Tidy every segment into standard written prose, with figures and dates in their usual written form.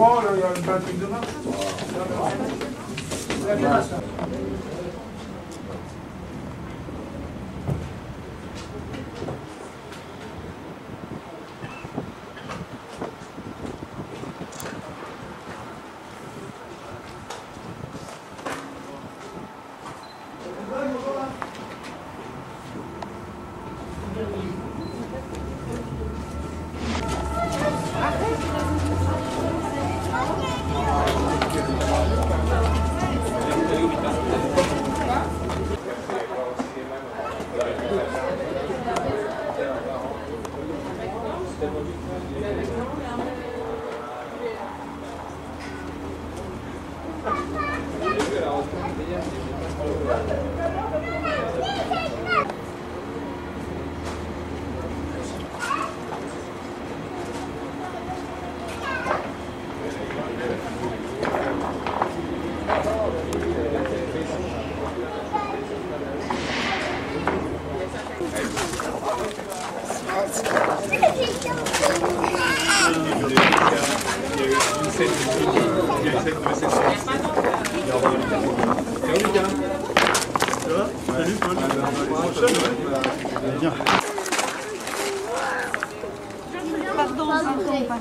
Bon, il y a une bonne truc de marche. C'est la classe.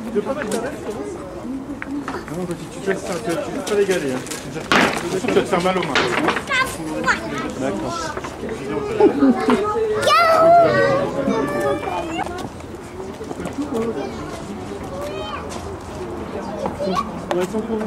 Tu veux pas mettre ta veste, c'est bon? Non, petit, tu fais ça, tu vas pas l'égaler. Tu vas te faire mal aux mains. D'accord. On va être sans courir.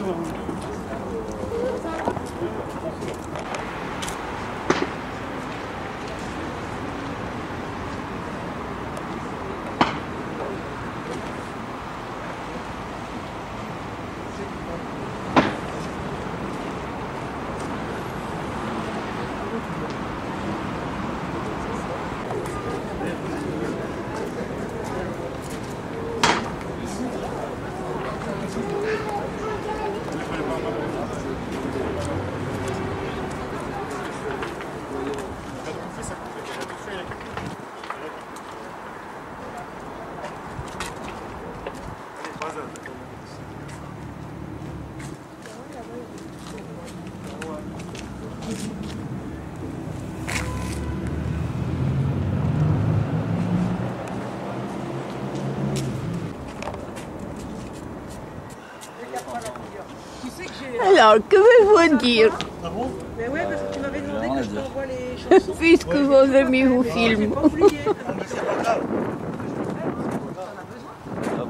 Alors, que veux-vous dire? Ah bon? Mais ouais, parce que tu m'avais demandé que je t'envoie les chansons. Puisque vos amis vous filment.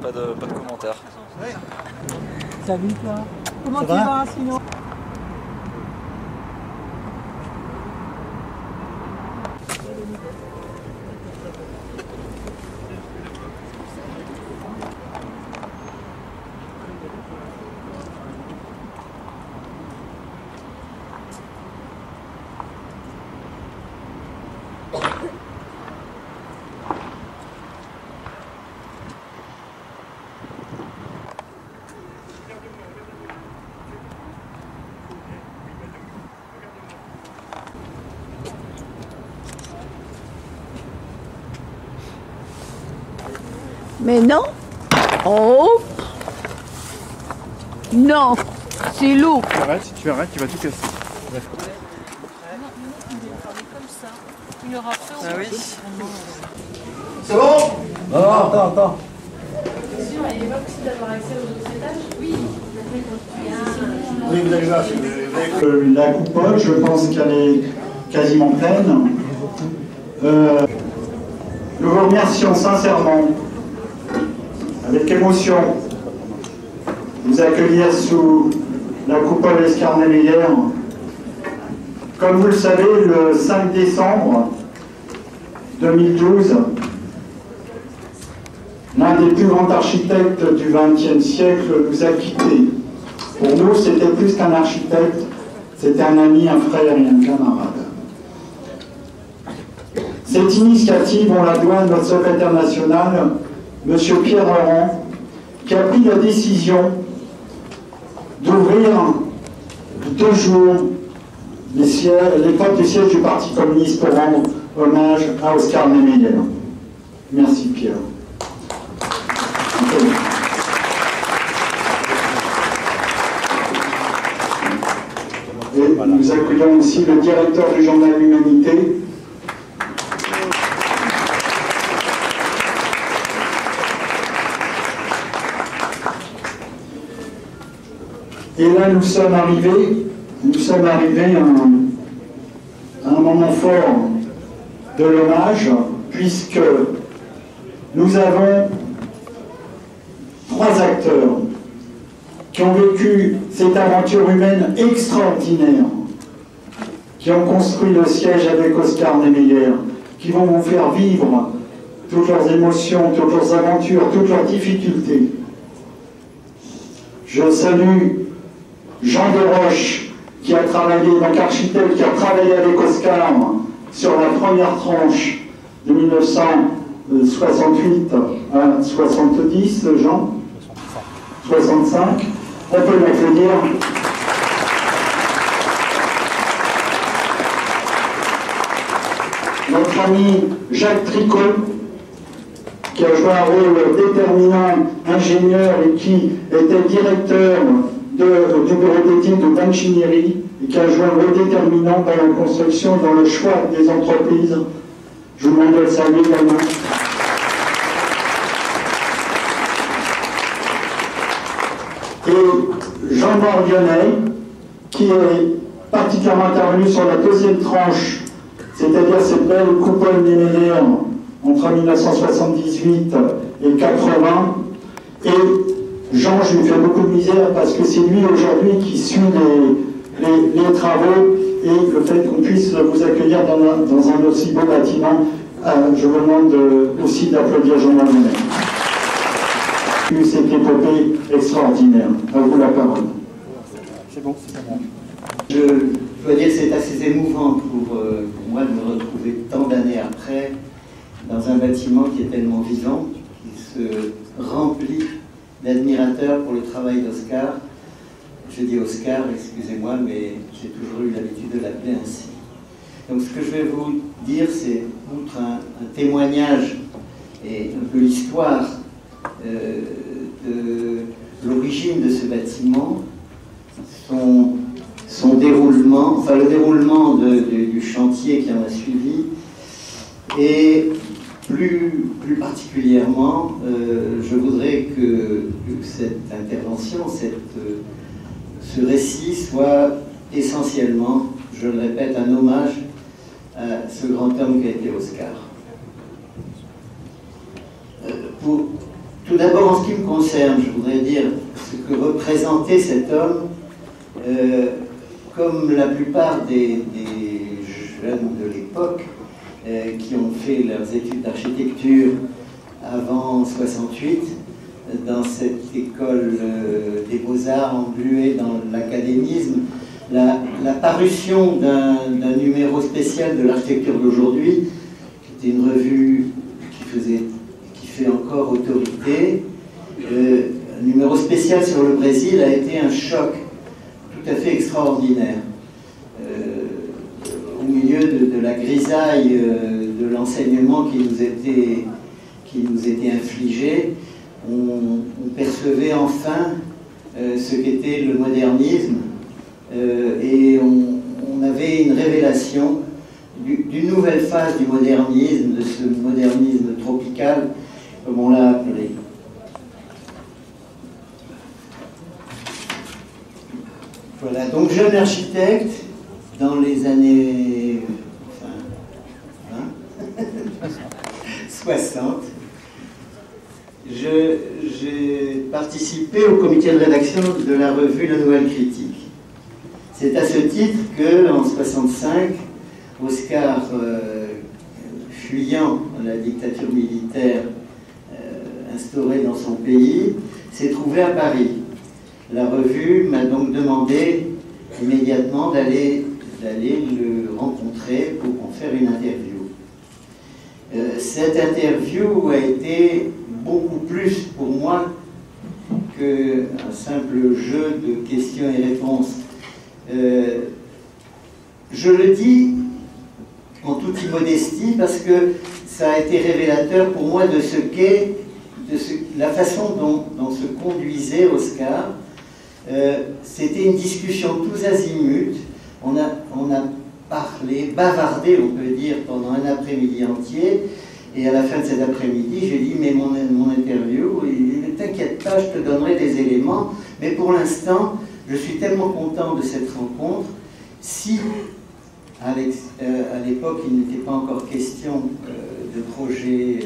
Pas de commentaires. Salut toi. Comment tu vas sinon? Mais non. Oh. Non. C'est lourd. Si tu arrêtes, tu vas tout casser. Ah oui. C'est bon? Non, attends. C'est sûr, il n'est pas possible d'avoir accès aux autres étages? Oui. Oui, vous allez voir si vous voulez. La coupole, je pense qu'elle est quasiment pleine. Nous vous remercions sincèrement, avec émotion, de vous accueillir sous la coupole Escarnet-Meyer. Comme vous le savez, le 5 décembre 2012, l'un des plus grands architectes du XXe siècle nous a quittés. Pour nous, c'était plus qu'un architecte, c'était un ami, un frère et un camarade. Cette initiative, on la doit à notre secrétaire national, M. Pierre Laurent, qui a pris la décision d'ouvrir 2 jours les portes du siège du Parti communiste pour rendre hommage à Oscar Niemeyer. Merci Pierre. Nous accueillons aussi le directeur du journal L'Humanité. Et là, nous sommes arrivés à un moment fort de l'hommage, puisque nous avons 3 acteurs qui ont vécu cette aventure humaine extraordinaire, qui ont construit le siège avec Oscar Niemeyer, qui vont vous faire vivre toutes leurs émotions, toutes leurs aventures, toutes leurs difficultés. Je salue Jean Desroches, qui a travaillé, donc architecte, qui a travaillé avec Oscar sur la première tranche de 1968 à 70, Jean 65. On peut l'applaudir. Notre ami Jacques Tricot, qui a joué un rôle déterminant, ingénieur et qui était directeur du bureau d'études d'ingénierie et qui a joué un rôle déterminant dans la construction et dans le choix des entreprises. Je vous demande de le saluer également. Et Jean-Marc Lyonnais, qui est particulièrement intervenu sur la 2e tranche, c'est-à-dire cette belle coupole Niemeyer entre 1978 et 80. Et Jean, je lui fais beaucoup de misère parce que c'est lui aujourd'hui qui suit les travaux et le fait qu'on puisse vous accueillir dans un aussi beau bâtiment. Je vous demande aussi d'applaudir Jean-Marc Lyonnais. Cette épopée extraordinaire. À vous la parole. C'est bon, c'est bon. Je dois dire que c'est assez émouvant pour moi de me retrouver tant d'années après dans un bâtiment qui est tellement vivant, qui se remplit d'admirateurs pour le travail d'Oscar. Je dis Oscar, excusez-moi, mais j'ai toujours eu l'habitude de l'appeler ainsi. Donc ce que je vais vous dire, c'est, outre un témoignage et un peu l'histoire de l'origine de ce bâtiment, son déroulement, enfin le déroulement du chantier qui en a suivi, et plus particulièrement, je voudrais que cette intervention, ce récit soit essentiellement, je le répète, un hommage à ce grand homme qui a été Oscar. Tout d'abord, en ce qui me concerne, je voudrais dire ce que représentait cet homme, comme la plupart des jeunes de l'époque qui ont fait leurs études d'architecture avant 68, dans cette école des beaux-arts engluée dans l'académisme, la parution d'un numéro spécial de l'architecture d'aujourd'hui, qui était une revue qui fait encore autorité, un numéro spécial sur le Brésil a été un choc tout à fait extraordinaire. Au milieu de la grisaille de l'enseignement qui nous était infligé, on percevait enfin ce qu'était le modernisme et on avait une révélation d'une nouvelle phase du modernisme, de ce modernisme tropical, comme on l'a appelé. Voilà, donc jeune architecte, dans les années 60, j'ai participé au comité de rédaction de la revue La Nouvelle Critique. C'est à ce titre qu'en 65, Oscar, fuyant la dictature militaire instaurée dans son pays, s'est trouvé à Paris. La revue m'a donc demandé immédiatement d'aller le rencontrer pour en faire une interview. Cette interview a été beaucoup plus pour moi qu'un simple jeu de questions et réponses. Je le dis en toute immodestie parce que ça a été révélateur pour moi de ce qu'est, la façon dont se conduisait Oscar. C'était une discussion tous azimuts On a parlé, bavardé, on peut dire, pendant un après-midi entier. Et à la fin de cet après-midi, j'ai dit, mais mon interview, ne t'inquiète pas, je te donnerai des éléments. Mais pour l'instant, je suis tellement content de cette rencontre. Si, à l'époque, il n'était pas encore question de projet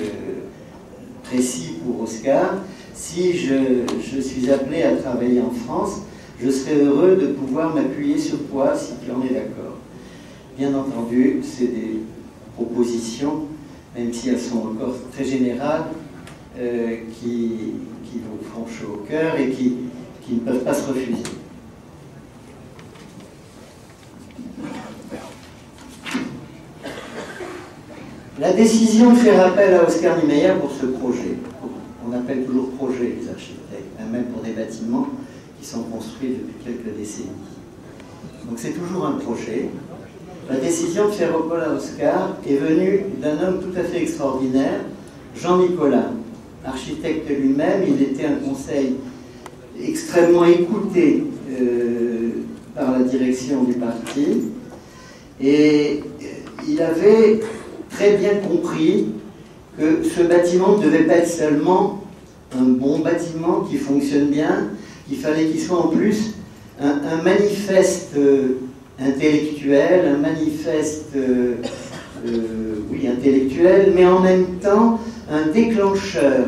précis pour Oscar, si je suis appelé à travailler en France, je serais heureux de pouvoir m'appuyer sur toi si tu en es d'accord. Bien entendu, c'est des propositions, même si elles sont encore très générales, qui vous font chaud au cœur et qui ne peuvent pas se refuser. La décision de faire appel à Oscar Niemeyer pour ce projet, on appelle toujours projet les architectes, même pour des bâtiments qui sont construits depuis quelques décennies. Donc c'est toujours un projet. La décision de faire appel à Oscar est venue d'un homme tout à fait extraordinaire, Jean Nicolas, architecte lui-même. Il était un conseil extrêmement écouté par la direction du parti, et il avait très bien compris que ce bâtiment ne devait pas être seulement un bon bâtiment qui fonctionne bien, il fallait qu'il soit en plus un manifeste intellectuel, un manifeste oui, intellectuel, mais en même temps un déclencheur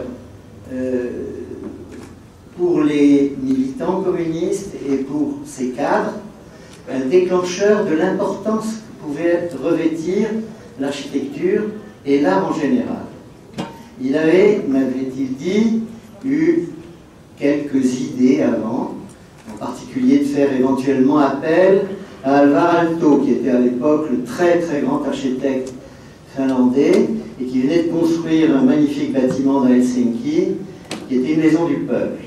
pour les militants communistes et pour ses cadres, un déclencheur de l'importance que pouvait revêtir l'architecture et l'art en général. Il avait, m'avait-il dit, eu quelques idées avant, en particulier de faire éventuellement appel à Alvar Aalto, qui était à l'époque le très très grand architecte finlandais et qui venait de construire un magnifique bâtiment dans Helsinki, qui était une maison du peuple.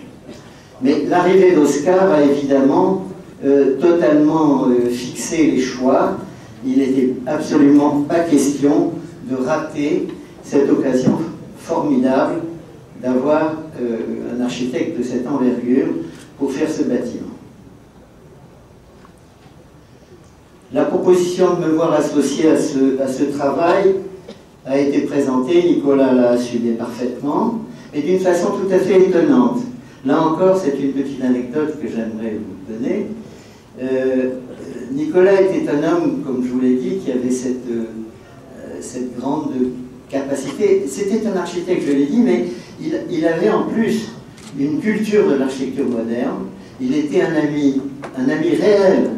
Mais l'arrivée d'Oscar a évidemment totalement fixé les choix. Il n'était absolument pas question de rater cette occasion formidable d'avoir un architecte de cette envergure pour faire ce bâtiment. La proposition de me voir associé à ce travail a été présentée, Nicolas l'a assumé parfaitement, et d'une façon tout à fait étonnante. Là encore, c'est une petite anecdote que j'aimerais vous donner. Nicolas était un homme, comme je vous l'ai dit, qui avait cette grande capacité. C'était un architecte, je l'ai dit, mais il avait en plus une culture de l'architecture moderne. Il était un ami réel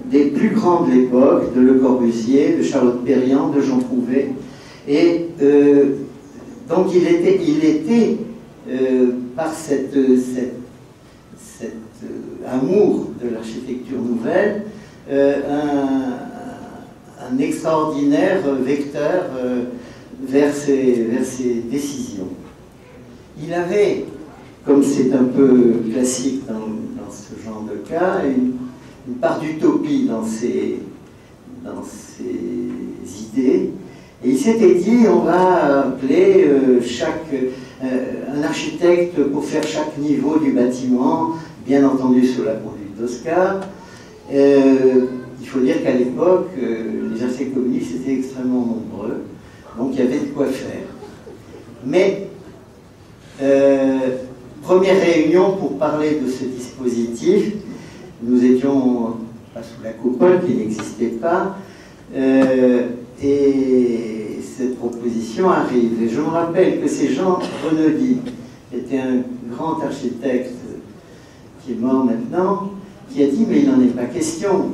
des plus grands de l'époque, de Le Corbusier, de Charlotte Perriand, de Jean Prouvé. Et donc il était par cet amour de l'architecture nouvelle, un extraordinaire vecteur vers ses décisions. Il avait, comme c'est un peu classique dans ce genre de cas, une part d'utopie dans ses idées, et il s'était dit, on va appeler un architecte pour faire chaque niveau du bâtiment, bien entendu sous la conduite d'Oscar. Il faut dire qu'à l'époque, les architectes communistes étaient extrêmement nombreux, donc il y avait de quoi faire. Mais, première réunion pour parler de ce dispositif, nous étions pas sous la coupole qui n'existait pas, et cette proposition arrive. Et je me rappelle que c'est Jean Renaudy, qui était un grand architecte qui est mort maintenant, qui a dit « mais il n'en est pas question ».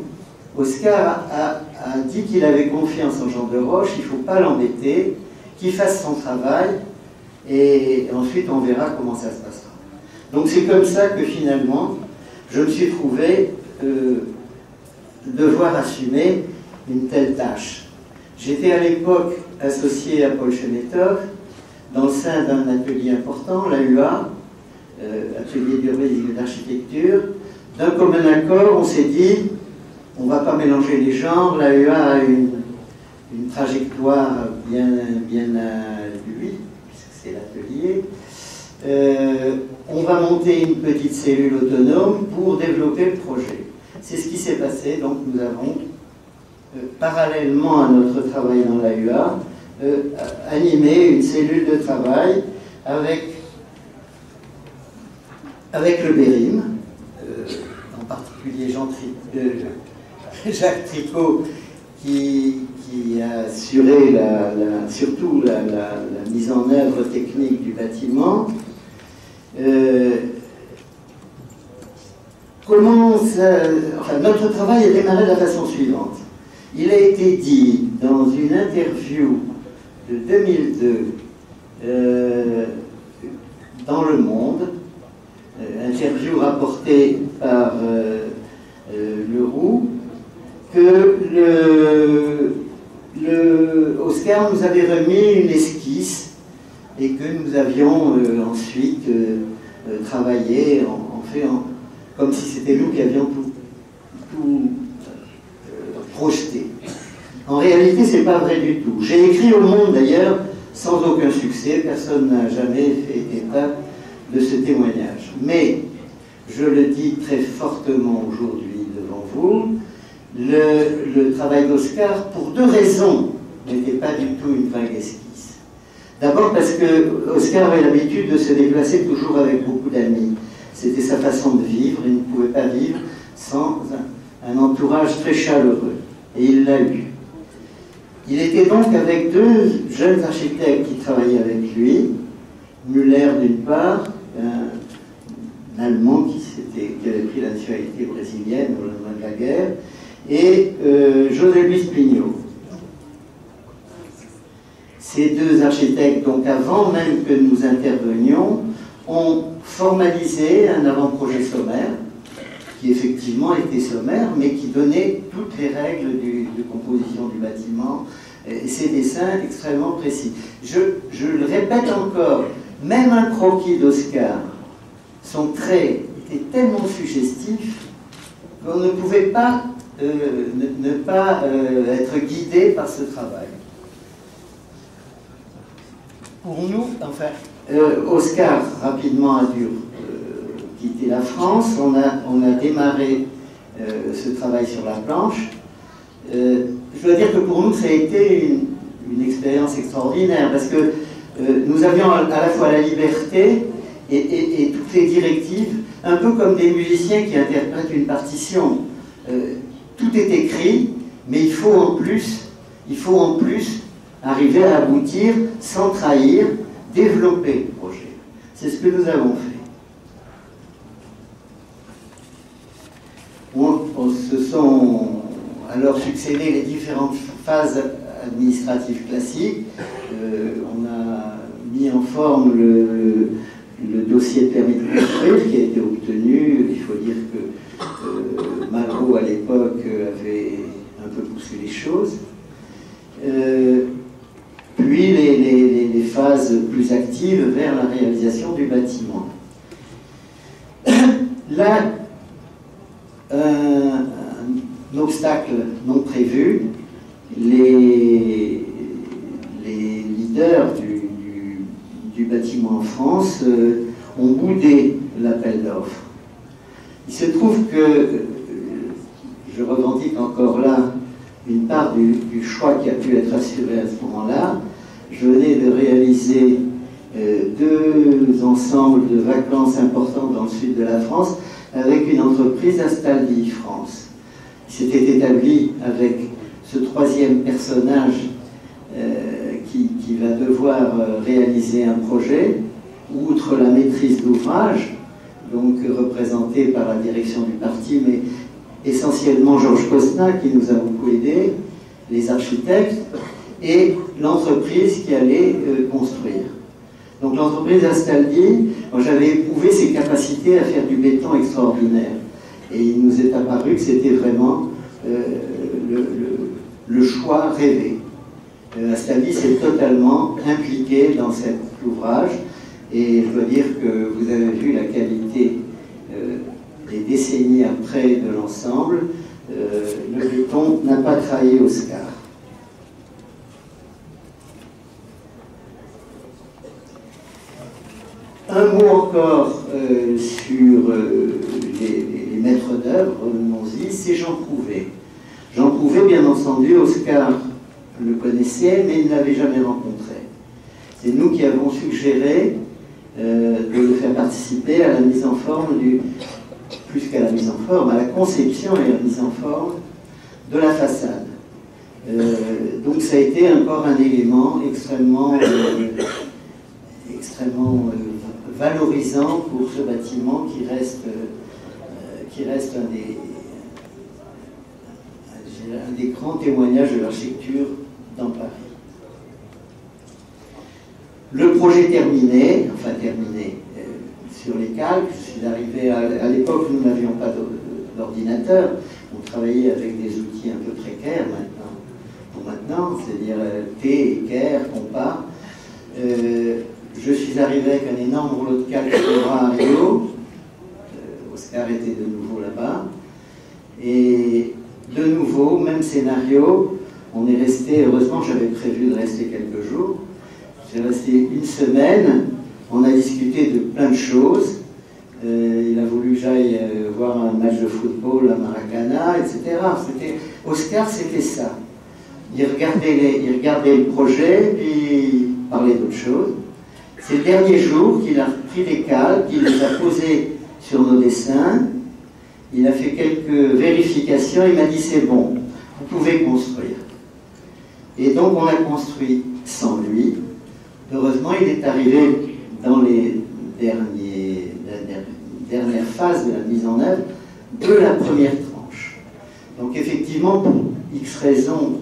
Oscar a dit qu'il avait confiance en Jean de Roche, il ne faut pas l'embêter, qu'il fasse son travail, et ensuite on verra comment ça se passera. Donc c'est comme ça que finalement, je me suis trouvé devoir assumer une telle tâche. J'étais à l'époque associé à Paul Chemetov dans le sein d'un atelier important, l'AUA, atelier d'urbanisme et d'architecture. D'un commun accord, on s'est dit, on ne va pas mélanger les genres, l'AUA a une trajectoire bien à lui, puisque c'est l'atelier. On va monter une petite cellule autonome pour développer le projet. c'est ce qui s'est passé. Donc nous avons, parallèlement à notre travail dans l'AUA, animé une cellule de travail avec le BERIM, en particulier Jacques Tricot, qui a assuré surtout la mise en œuvre technique du bâtiment. Notre travail a démarré de la façon suivante. Il a été dit dans une interview de 2002 dans Le Monde, interview rapportée par Leroux, que Oscar nous avait remis une esquisse et que nous avions ensuite travaillé, comme si c'était nous qui avions tout projeté. En réalité, ce n'est pas vrai du tout. J'ai écrit au Monde d'ailleurs, sans aucun succès, personne n'a jamais fait état de ce témoignage. Mais, je le dis très fortement aujourd'hui devant vous, le travail d'Oscar, pour deux raisons, n'était pas du tout une vague esquisse. D'abord parce que Oscar avait l'habitude de se déplacer toujours avec beaucoup d'amis. C'était sa façon de vivre, il ne pouvait pas vivre sans un entourage très chaleureux. Et il l'a eu. Il était donc avec deux jeunes architectes qui travaillaient avec lui, Müller d'une part, un Allemand qui avait pris la nationalité brésilienne au lendemain de la guerre, et José Luis Pignot. Ces deux architectes, donc avant même que nous intervenions, ont formalisé un avant-projet sommaire, qui effectivement était sommaire, mais qui donnait toutes les règles de composition du bâtiment, et ces dessins extrêmement précis. Je le répète encore, même un croquis d'Oscar, son trait était tellement suggestif qu'on ne pouvait pas ne pas être guidé par ce travail. Pour nous, enfin, Oscar rapidement a dû quitter la France. On a démarré ce travail sur la planche. Je dois dire que pour nous, ça a été une expérience extraordinaire parce que nous avions à la fois la liberté et toutes les directives, un peu comme des musiciens qui interprètent une partition. Tout est écrit, mais il faut en plus arriver à aboutir sans trahir, développer le projet. C'est ce que nous avons fait. Se sont alors succédé les différentes phases administratives classiques. On a mis en forme le dossier de permis de construire qui a été obtenu. Il faut dire que Malraux à l'époque avait un peu poussé les choses. Puis les phases plus actives vers la réalisation du bâtiment. Là, un obstacle non prévu, les leaders du bâtiment en France ont boudé l'appel d'offres. Il se trouve que, je revendique encore là une part du choix qui a pu être assuré à ce moment-là. Je venais de réaliser deux ensembles de vacances importants dans le sud de la France avec une entreprise, Astaldi France. Il s'était établi avec ce troisième personnage qui va devoir réaliser un projet, outre la maîtrise d'ouvrage, donc représentée par la direction du parti, mais essentiellement Georges Cosna qui nous a beaucoup aidés, les architectes, et l'entreprise qui allait construire. Donc l'entreprise Astaldi, j'avais éprouvé ses capacités à faire du béton extraordinaire. Et il nous est apparu que c'était vraiment le choix rêvé. Astaldi s'est totalement impliqué dans cet ouvrage, et je dois dire que vous avez vu la qualité des décennies après de l'ensemble. Le béton n'a pas trahi Oscar. Un mot encore sur les maîtres d'œuvre, revenons-y, c'est Jean Prouvé. Jean Prouvé, bien entendu, Oscar le connaissait, mais il ne l'avait jamais rencontré. C'est nous qui avons suggéré de le faire participer à la mise en forme plus qu'à la mise en forme, à la conception et à la mise en forme de la façade. Donc ça a été encore un élément extrêmement valorisant pour ce bâtiment qui reste un des grands témoignages de l'architecture dans Paris. Le projet terminé, sur les calques, je suis arrivé à l'époque, nous n'avions pas d'ordinateur, on travaillait avec des outils un peu précaires maintenant, c'est-à-dire T, équerre, compas. Je suis arrivé avec un énorme rouleau de calque à Rio. Oscar était de nouveau là-bas. Et de nouveau, même scénario, on est resté, heureusement j'avais prévu de rester quelques jours, j'ai resté une semaine, on a discuté de plein de choses. Il a voulu que j'aille voir un match de football à Maracana, etc. Oscar, c'était ça. Il regardait le projet, puis il parlait d'autre chose. C'est le dernier jour qu'il a pris des calques, qu'il les a posés sur nos dessins. Il a fait quelques vérifications, il m'a dit c'est bon, vous pouvez construire. Et donc on a construit sans lui. Heureusement, il est arrivé dans les dernières phases de la mise en œuvre de la première tranche. Donc effectivement, pour X raisons,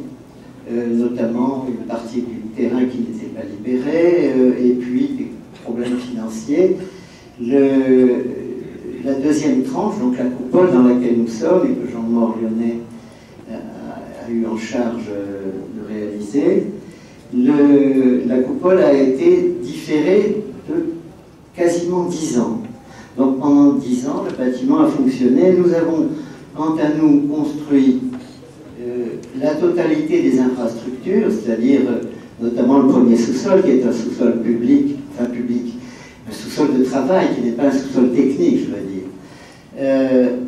notamment une partie du terrain qui n'était pas libéré, et puis des problèmes financiers, la deuxième tranche, donc la coupole dans laquelle nous sommes et que Jean-Maur Lyonnais a eu en charge de réaliser, la coupole a été différée de quasiment 10 ans. Donc pendant 10 ans, le bâtiment a fonctionné. Nous avons, quant à nous, construit la totalité des infrastructures, c'est-à-dire notamment le premier sous-sol, qui est un sous-sol public, un sous-sol de travail, qui n'est pas un sous-sol technique, je veux dire,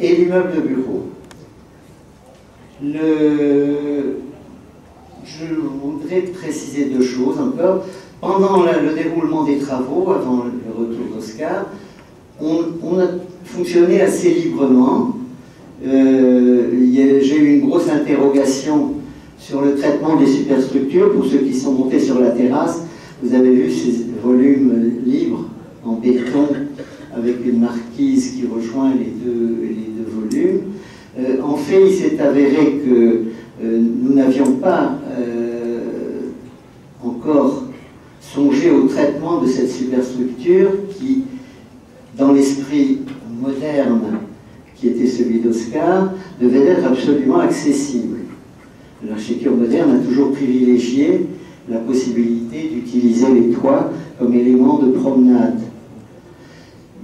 et l'immeuble de bureau. Je voudrais préciser deux choses encore. Pendant le déroulement des travaux, avant le retour d'Oscar, on a fonctionné assez librement. J'ai eu une grosse interrogation sur le traitement des superstructures. Pour ceux qui sont montés sur la terrasse, vous avez vu ces volumes libres en béton avec une marquise qui rejoint les deux volumes. En fait, il s'est avéré que nous n'avions pas encore songé au traitement de cette superstructure qui, dans l'esprit moderne qui était celui d'Oscar, devait être absolument accessible. L'architecture moderne a toujours privilégié la possibilité d'utiliser les toits comme élément de promenade.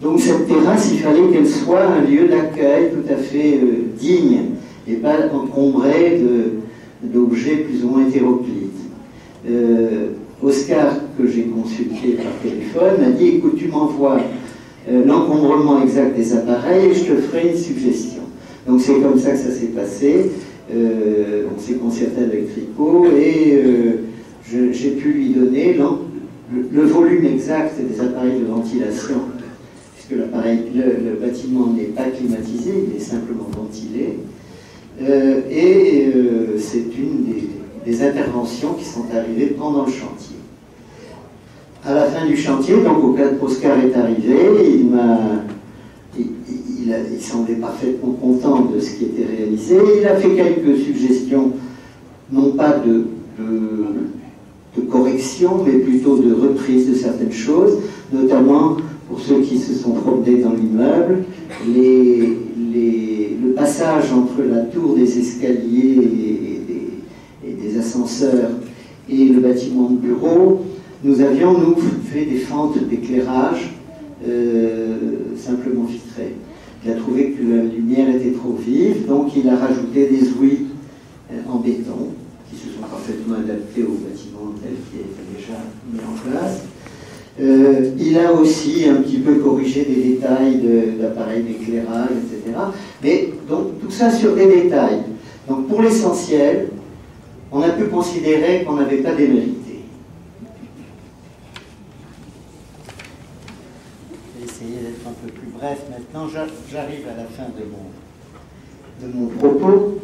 Donc cette terrasse, il fallait qu'elle soit un lieu d'accueil tout à fait digne et pas encombré d'objets plus ou moins hétéroclites. Oscar, que j'ai consulté par téléphone, m'a dit « Écoute, tu m'envoies l'encombrement exact des appareils et je te ferai une suggestion. » Donc c'est comme ça que ça s'est passé. On s'est concerté avec Tricot et j'ai pu lui donner le volume exact des appareils de ventilation, puisque le bâtiment n'est pas climatisé, il est simplement ventilé. C'est une des interventions qui sont arrivées pendant le chantier. À la fin du chantier, donc Oscar est arrivé, il semblait parfaitement content de ce qui était réalisé. Il a fait quelques suggestions, non pas de correction, mais plutôt de reprise de certaines choses, notamment pour ceux qui se sont promenés dans l'immeuble, le passage entre la tour des escaliers et des ascenseurs et le bâtiment de bureau. Nous avions, nous, fait des fentes d'éclairage simplement vitrées. Il a trouvé que la lumière était trop vive, donc il a rajouté des ouïes en béton, qui se sont parfaitement adaptés au bâtiment tel qu'il était déjà mis en place. Il a aussi un petit peu corrigé des détails d'appareils d'éclairage, etc. Mais donc tout ça sur des détails. Donc pour l'essentiel, on a pu considérer qu'on n'avait pas démérité. Je vais essayer d'être un peu plus bref maintenant. J'arrive à la fin de mon propos.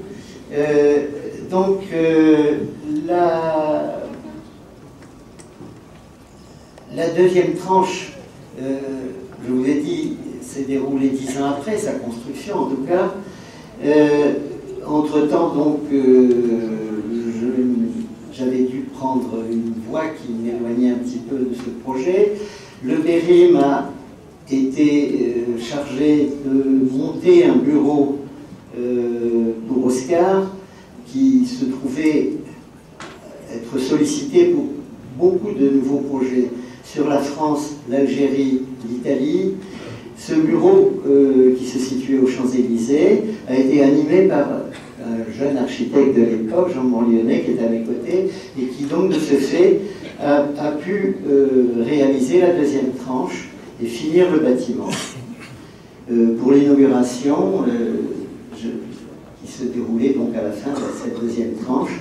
La deuxième tranche, je vous ai dit, s'est déroulée 10 ans après sa construction, en tout cas. Entre-temps, donc, j'avais dû prendre une voie qui m'éloignait un petit peu de ce projet. Le Bérim a été chargé de monter un bureau pour Oscar, qui se trouvait être sollicité pour beaucoup de nouveaux projets sur la France, l'Algérie, l'Italie. Ce bureau, qui se situait aux Champs-Élysées, a été animé par un jeune architecte de l'époque, Jean Morlionnet, qui était à mes côtés, et qui donc de ce fait a pu réaliser la deuxième tranche et finir le bâtiment. Pour l'inauguration, qui se déroulait donc à la fin de cette deuxième tranche,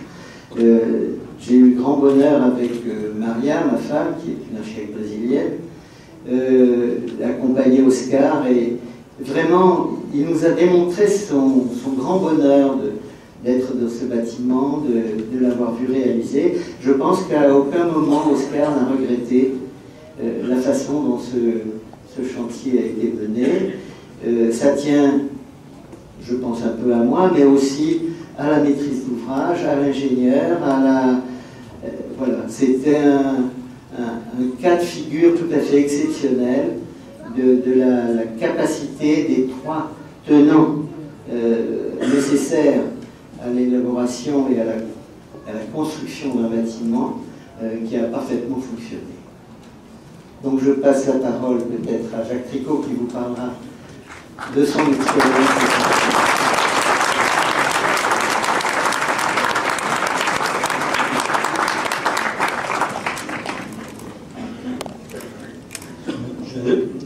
j'ai eu le grand bonheur avec Maria, ma femme, qui est une architecte brésilienne, d'accompagner Oscar, et vraiment, il nous a démontré son grand bonheur d'être dans ce bâtiment, de l'avoir vu réaliser. Je pense qu'à aucun moment Oscar n'a regretté la façon dont ce chantier a été mené. Ça tient, je pense, un peu à moi, mais aussi à la maîtrise d'ouvrage, à l'ingénieur, à la... voilà, c'était un cas de figure tout à fait exceptionnel de la capacité des trois tenants nécessaires à l'élaboration et à la construction d'un bâtiment qui a parfaitement fonctionné. Donc je passe la parole peut-être à Jacques Tricot qui vous parlera de son expérience.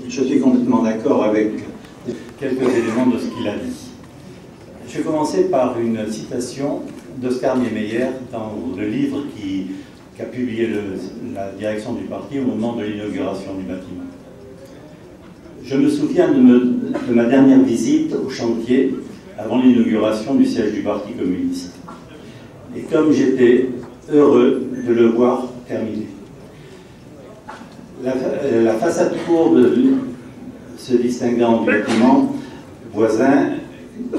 Je suis complètement d'accord avec quelques éléments de ce qu'il a dit. Je vais commencer par une citation d'Oscar Niemeyer dans le livre qu'a publié la direction du parti au moment de l'inauguration du bâtiment. Je me souviens de ma dernière visite au chantier avant l'inauguration du siège du Parti communiste. Et comme j'étais heureux de le voir terminé. La façade courbe se distinguant du bâtiment voisin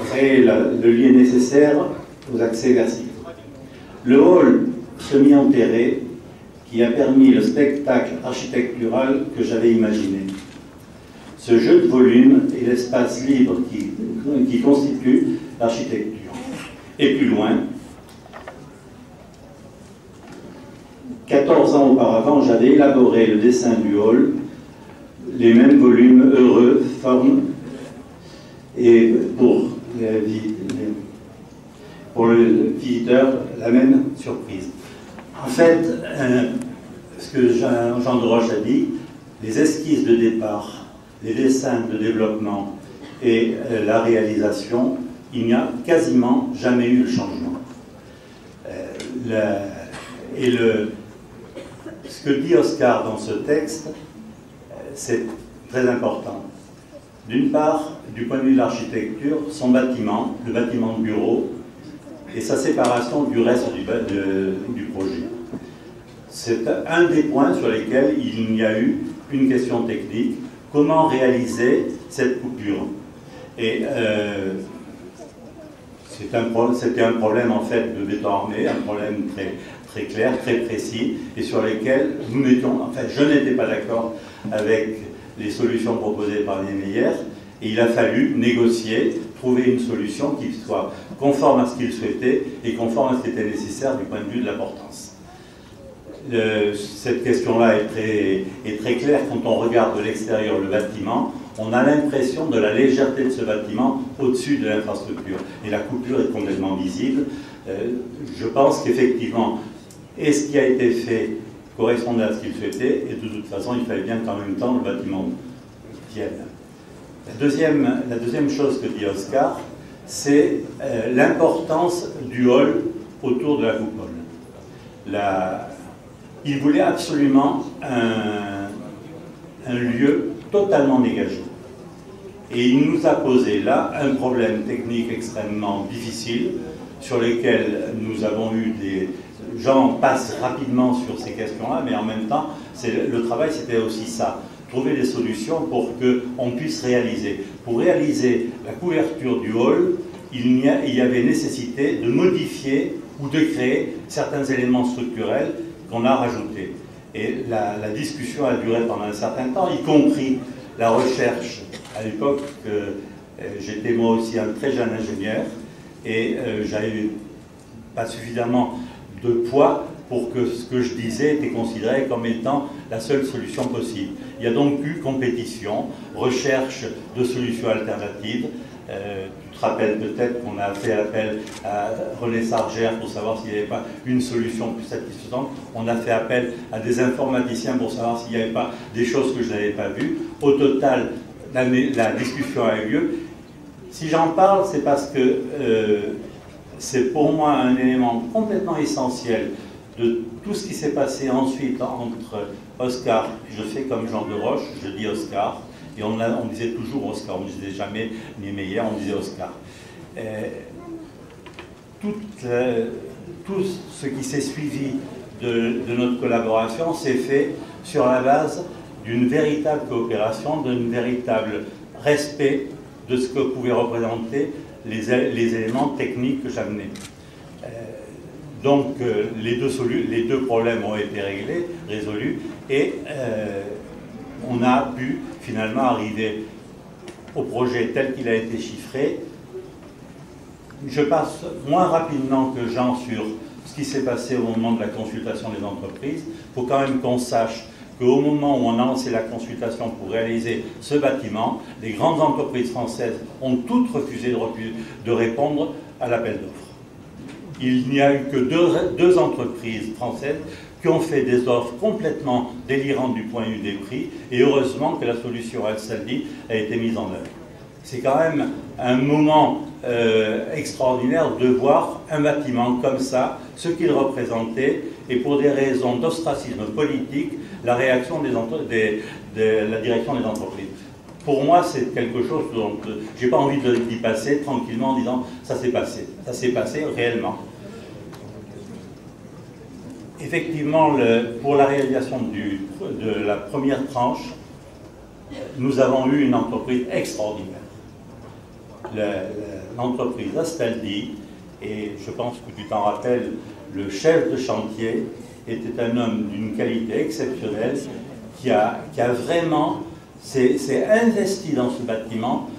crée le lien nécessaire aux accès verticaux. Le hall semi-enterré qui a permis le spectacle architectural que j'avais imaginé. Ce jeu de volume et l'espace libre qui constitue l'architecture. Et plus loin, 14 ans auparavant, j'avais élaboré le dessin du hall, les mêmes volumes heureux, formes, et pour le visiteur, la même surprise. En fait, ce que Jean de Roche a dit, les esquisses de départ, les dessins de développement et la réalisation, il n'y a quasiment jamais eu de changement. Ce que dit Oscar dans ce texte, c'est très important. D'une part, du point de vue de l'architecture, son bâtiment, le bâtiment de bureau, et sa séparation du reste du projet. C'est un des points sur lesquels il y a eu une question technique. Comment réaliser cette coupure? Et c'était un problème en fait de béton armé, un problème très clair, très précis, et sur lesquels nous mettions, en fait, je n'étais pas d'accord avec les solutions proposées par Niemeyer, et il a fallu négocier, trouver une solution qui soit conforme à ce qu'il souhaitait et conforme à ce qui était nécessaire du point de vue de la portance. Cette question-là est très claire quand on regarde de l'extérieur le bâtiment. On a l'impression de la légèreté de ce bâtiment au-dessus de l'infrastructure. Et la coupure est complètement visible. Je pense qu'effectivement, et ce qui a été fait correspondait à ce qu'il souhaitait, et de toute façon, il fallait bien qu'en même temps le bâtiment tienne. La deuxième chose que dit Oscar, c'est l'importance du hall autour de la coupole. Il voulait absolument un lieu totalement dégagé. Et il nous a posé là un problème technique extrêmement difficile, sur lesquels nous avons eu des gens passent rapidement sur ces questions-là, mais en même temps, le travail c'était aussi ça, trouver des solutions pour qu'on puisse réaliser. Pour réaliser la couverture du hall, il y avait nécessité de modifier ou de créer certains éléments structurels qu'on a rajoutés. Et la discussion a duré pendant un certain temps, y compris la recherche. À l'époque, j'étais moi aussi un très jeune ingénieur, et j'avais pas suffisamment de poids pour que ce que je disais était considéré comme étant la seule solution possible. Il y a donc eu compétition, recherche de solutions alternatives. Tu te rappelles peut-être qu'on a fait appel à René Sargère pour savoir s'il n'y avait pas une solution plus satisfaisante. On a fait appel à des informaticiens pour savoir s'il n'y avait pas des choses que je n'avais pas vues. Au total, la discussion a eu lieu. Si j'en parle, c'est parce que c'est pour moi un élément complètement essentiel de tout ce qui s'est passé ensuite entre Oscar, je fais comme Jean de Roche, je dis Oscar, et on disait toujours Oscar, on ne disait jamais Niemeyer, on disait Oscar. Tout ce qui s'est suivi de notre collaboration s'est fait sur la base d'une véritable coopération, d'un véritable respect de ce que pouvaient représenter les éléments techniques que j'amenais. Donc les deux problèmes ont été résolus, et on a pu finalement arriver au projet tel qu'il a été chiffré. Je passe moins rapidement que Jean sur ce qui s'est passé au moment de la consultation des entreprises. Il faut quand même qu'on sache qu'au moment où on a lancé la consultation pour réaliser ce bâtiment, les grandes entreprises françaises ont toutes refusé de répondre à l'appel d'offres. Il n'y a eu que deux entreprises françaises qui ont fait des offres complètement délirantes du point de vue des prix, et heureusement que la solution Al-Saldi a été mise en œuvre. C'est quand même un moment extraordinaire de voir un bâtiment comme ça, ce qu'il représentait, et pour des raisons d'ostracisme politique, la réaction de la direction des entreprises. Pour moi, c'est quelque chose dont je n'ai pas envie d'y passer tranquillement en disant ça s'est passé. Ça s'est passé réellement. Effectivement, pour la réalisation de la première tranche, nous avons eu une entreprise extraordinaire. L'entreprise Astaldi, et je pense que tu t'en rappelles, le chef de chantier était un homme d'une qualité exceptionnelle qui a vraiment s'est investi dans ce bâtiment.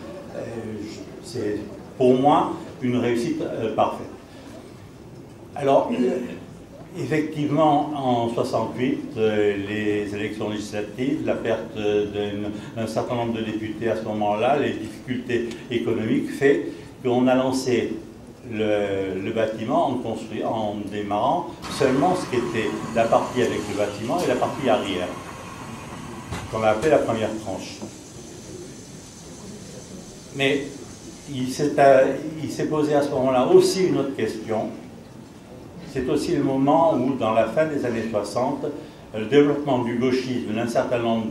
C'est pour moi une réussite parfaite. Alors, effectivement, en 68, les élections législatives, la perte d'un certain nombre de députés à ce moment-là, les difficultés économiques fait qu'on a lancé le bâtiment en démarrant seulement ce qui était la partie avec le bâtiment et la partie arrière, qu'on a appelé la première tranche. Mais il s'est posé à ce moment-là aussi une autre question. C'est aussi le moment où, dans la fin des années 60, le développement du gauchisme, d'un certain nombre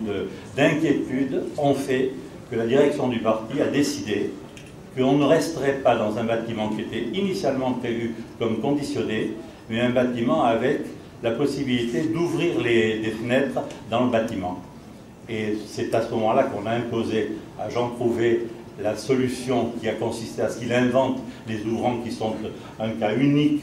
d'inquiétudes ont fait que la direction du parti a décidé qu'on ne resterait pas dans un bâtiment qui était initialement prévu comme conditionné, mais un bâtiment avec la possibilité d'ouvrir des fenêtres dans le bâtiment. Et c'est à ce moment-là qu'on a imposé à Jean Prouvé la solution qui a consisté à ce qu'il invente les ouvrants qui sont un cas unique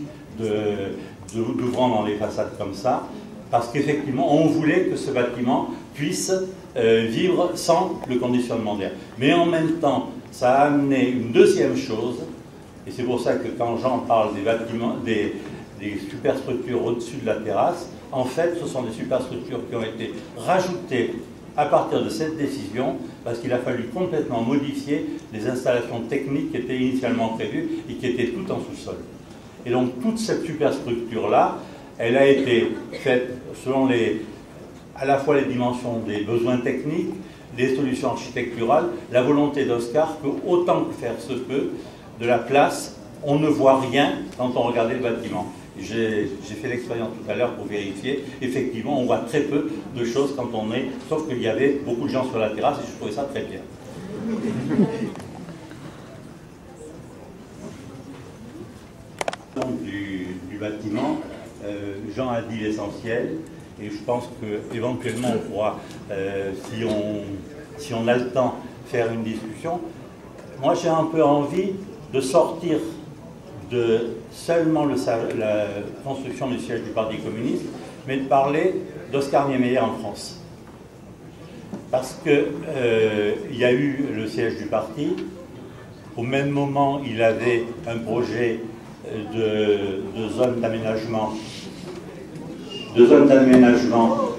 d'ouvrant dans les façades comme ça, parce qu'effectivement, on voulait que ce bâtiment puisse vivre sans le conditionnement d'air. Mais en même temps, ça a amené une deuxième chose, et c'est pour ça que quand Jean parle des bâtiments, des superstructures au-dessus de la terrasse, en fait, ce sont des superstructures qui ont été rajoutées à partir de cette décision, parce qu'il a fallu complètement modifier les installations techniques qui étaient initialement prévues et qui étaient toutes en sous-sol. Et donc toute cette superstructure-là Elle a été faite selon à la fois les dimensions des besoins techniques, des solutions architecturales, la volonté d'Oscar que, autant que faire se peut, de la place, on ne voit rien quand on regardait le bâtiment. J'ai fait l'expérience tout à l'heure pour vérifier. Effectivement, on voit très peu de choses quand on est... Sauf qu'il y avait beaucoup de gens sur la terrasse et je trouvais ça très bien. Du bâtiment, Jean a dit l'essentiel et je pense qu'éventuellement on pourra, si on a le temps, faire une discussion. Moi j'ai un peu envie de sortir de seulement la construction du siège du Parti communiste, mais de parler d'Oscar Niemeyer en France. Parce qu'il y a eu le siège du parti, au même moment il avait un projet de zone d'aménagement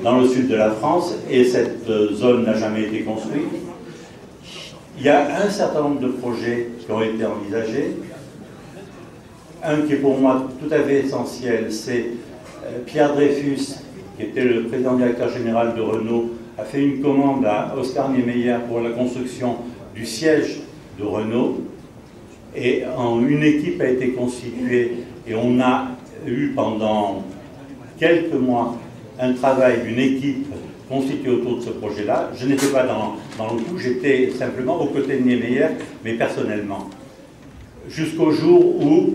dans le sud de la France, et cette zone n'a jamais été construite. Il y a un certain nombre de projets qui ont été envisagés. Un qui est pour moi tout à fait essentiel, c'est Pierre Dreyfus, qui était le président directeur général de Renault, a fait une commande à Oscar Niemeyer pour la construction du siège de Renault. Et une équipe a été constituée et on a eu pendant quelques mois un travail d'une équipe constituée autour de ce projet-là. Je n'étais pas dans le coup, j'étais simplement aux côtés de Niemeyer, mais personnellement. Jusqu'au jour où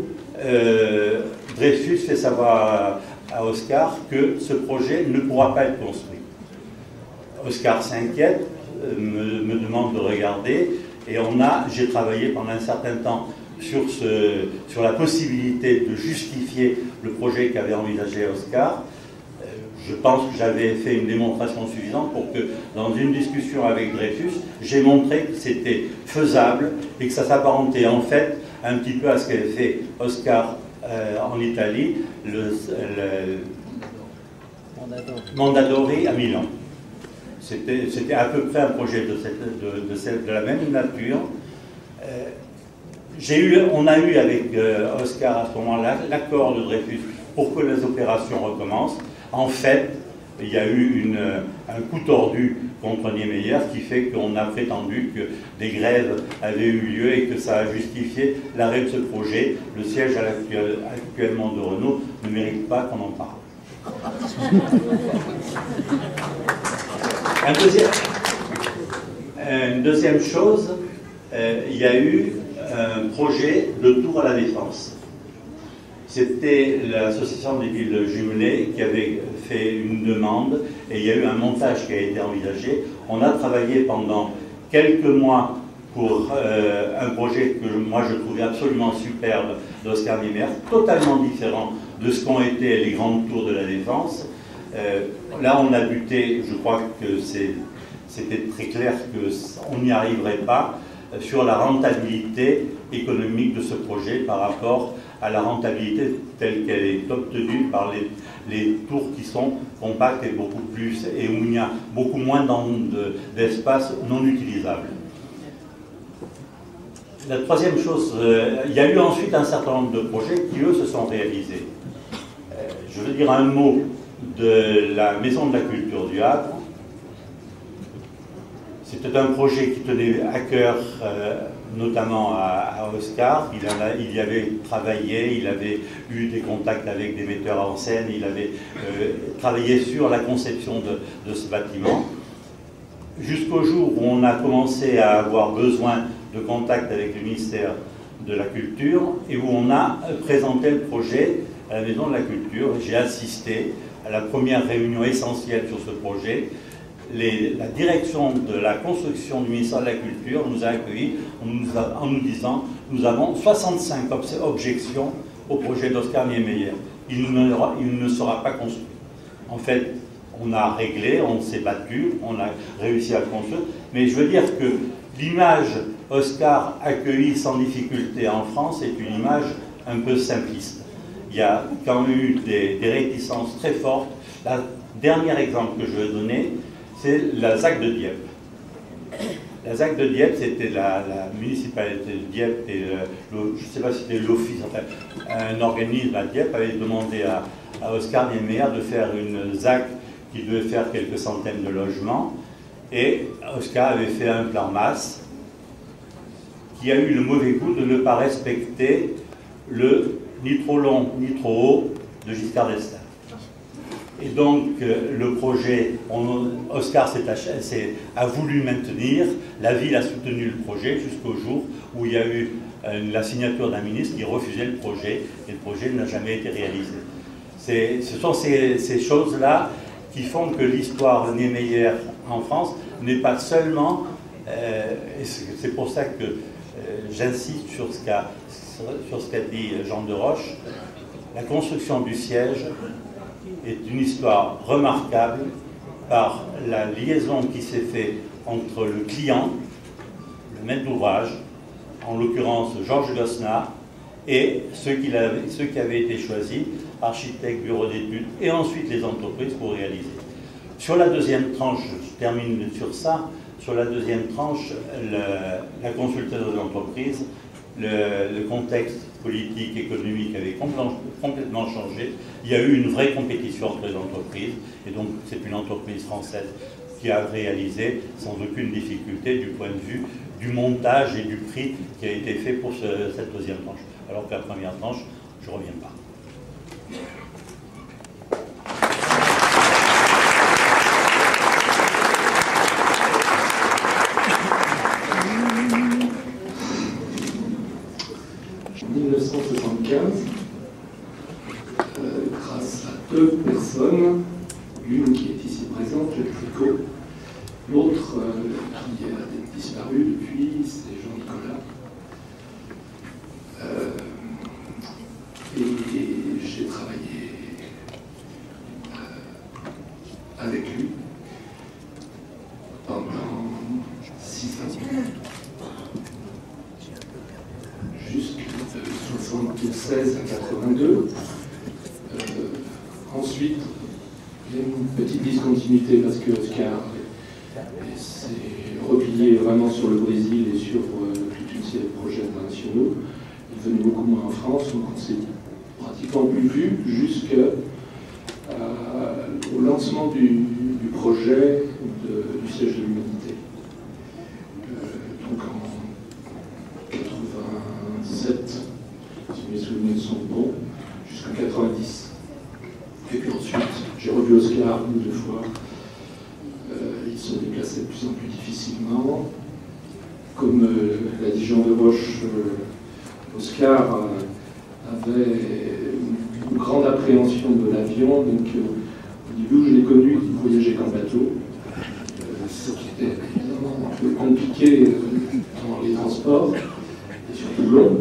Dreyfus fait savoir à Oscar que ce projet ne pourra pas être construit. Oscar s'inquiète, me demande de regarder, et j'ai travaillé pendant un certain temps sur la possibilité de justifier le projet qu'avait envisagé Oscar. Je pense que j'avais fait une démonstration suffisante pour que, dans une discussion avec Dreyfus, j'ai montré que c'était faisable et que ça s'apparentait en fait un petit peu à ce qu'avait fait Oscar en Italie, le Mondadori à Milan. C'était à peu près un projet de la même nature. On a eu avec Oscar à ce moment-là l'accord de Dreyfus pour que les opérations recommencent. En fait, il y a eu un coup tordu contre Niemeyer qui fait qu'on a prétendu que des grèves avaient eu lieu et que ça a justifié l'arrêt de ce projet. Le siège actuellement de Renault ne mérite pas qu'on en parle. Une deuxième chose, il y a eu un projet de tour à la Défense. C'était l'association des villes jumelées qui avait fait une demande et il y a eu un montage qui a été envisagé. On a travaillé pendant quelques mois pour un projet que moi je trouvais absolument superbe d'Oscar Niemeyer, totalement différent de ce qu'ont été les grandes tours de la Défense. Là on a buté, je crois que c'était très clair qu'on n'y arriverait pas sur la rentabilité économique de ce projet par rapport à la rentabilité telle qu'elle est obtenue par les tours qui sont compactes et où il y a beaucoup moins d'espace non utilisable. La troisième chose, il y a eu ensuite un certain nombre de projets qui, eux, se sont réalisés. Je veux dire un mot de la Maison de la Culture du Havre. C'était un projet qui tenait à cœur, notamment à Oscar. Il y avait travaillé, il avait eu des contacts avec des metteurs en scène, il avait travaillé sur la conception de ce bâtiment. Jusqu'au jour où on a commencé à avoir besoin de contact avec le ministère de la Culture et où on a présenté le projet à la Maison de la Culture. J'ai assisté à la première réunion essentielle sur ce projet. La direction de la construction du ministère de la Culture nous a accueillis en nous disant « Nous avons 65 objections au projet d'Oscar Niemeyer. Il ne sera pas construit. » En fait, on a réglé, on s'est battu, on a réussi à le construire. Mais je veux dire que l'image Oscar accueilli sans difficulté en France est une image un peu simpliste. Il y a quand même eu des réticences très fortes. Le dernier exemple que je veux donner, c'est la ZAC de Dieppe. La ZAC de Dieppe, c'était la municipalité de Dieppe et je ne sais pas si c'était l'office, enfin, un organisme à Dieppe avait demandé à à Oscar Niemeyer de faire une ZAC qui devait faire quelques centaines de logements. Et Oscar avait fait un plan masse qui a eu le mauvais goût de ne pas respecter le ni trop long ni trop haut de Giscard d'Estaing. Et donc le projet, Oscar a voulu maintenir, la ville a soutenu le projet jusqu'au jour où il y a eu la signature d'un ministre qui refusait le projet, et le projet n'a jamais été réalisé. Ce sont ces choses-là qui font que l'histoire Niemeyer en France n'est pas seulement, et c'est pour ça que j'insiste sur ce qu'a dit Jean de Roche, la construction du siège est une histoire remarquable par la liaison qui s'est faite entre le client, le maître d'ouvrage, en l'occurrence Georges Gosnard, et ceux qui avaient été choisis, architectes, bureaux d'études, et ensuite les entreprises pour réaliser. Sur la deuxième tranche, je termine sur ça, sur la deuxième tranche, la consultation des entreprises, le contexte politique, économique avait complètement changé. Il y a eu une vraie compétition entre les entreprises, et donc c'est une entreprise française qui a réalisé sans aucune difficulté du point de vue du montage et du prix qui a été fait pour cette deuxième tranche. Alors que la première tranche, je ne reviens pas. En 1975, grâce à deux personnes, l'une qui est ici présente, Jacques Tricot, l'autre qui a disparu depuis, c'est Jean-Nicolas. Et j'ai travaillé avec lui pendant 6 ans, jusqu'à 1976 à 82. Ensuite, il y a une petite discontinuité parce que Oscar s'est replié vraiment sur le Brésil et sur toute une série de projets internationaux. Il venait beaucoup moins en France, donc on s'est pratiquement plus vu jusqu'au lancement du projet du siège de l'humanité. Donc en 87, si mes souvenirs sont bons, jusqu'en 90. Et puis ensuite, j'ai revu Oscar une ou deux fois. Il se déplaçait de plus en plus difficilement. Comme l'a dit Jean de Roche, Oscar avait une grande appréhension de l'avion, donc au début où je l'ai connu, il voyageait qu'en bateau, ce qui était évidemment un peu compliqué dans les transports, et surtout long.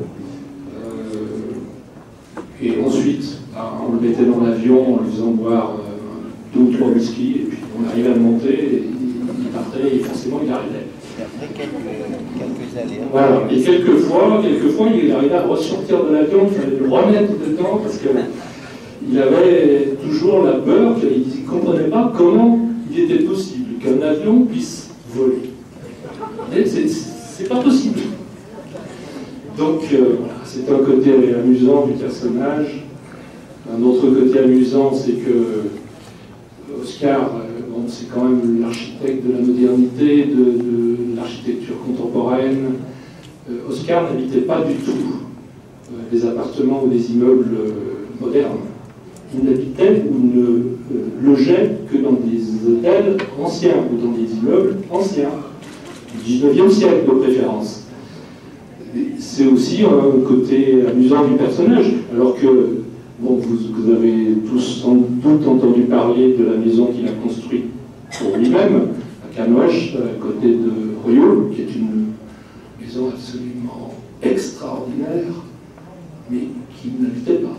Et ensuite, on le mettait dans l'avion en lui faisant boire 2 ou 3 whisky, et puis on arrivait à le monter, et il partait, et forcément il arrivait. Après quelques années. Voilà, et quelquefois, il arrivait à ressortir de l'avion, il fallait le remettre dedans, parce qu'il avait toujours la peur, qu'il ne comprenait pas comment il était possible qu'un avion puisse voler. C'est pas possible. Donc, voilà, c'est un côté amusant du personnage. Un autre côté amusant, c'est que Oscar, bon, c'est quand même l'architecte de la modernité, de l'architecture contemporaine. Oscar n'habitait pas du tout des appartements ou des immeubles modernes. Il n'habitait ou ne logeait que dans des hôtels anciens ou dans des immeubles anciens, du 19e siècle de préférence. C'est aussi un côté amusant du personnage, alors que bon, vous avez tous sans doute entendu parler de la maison qu'il a construite pour lui-même, à Canoche, à côté de Royol, qui est une maison absolument extraordinaire, mais qui n'habitait pas.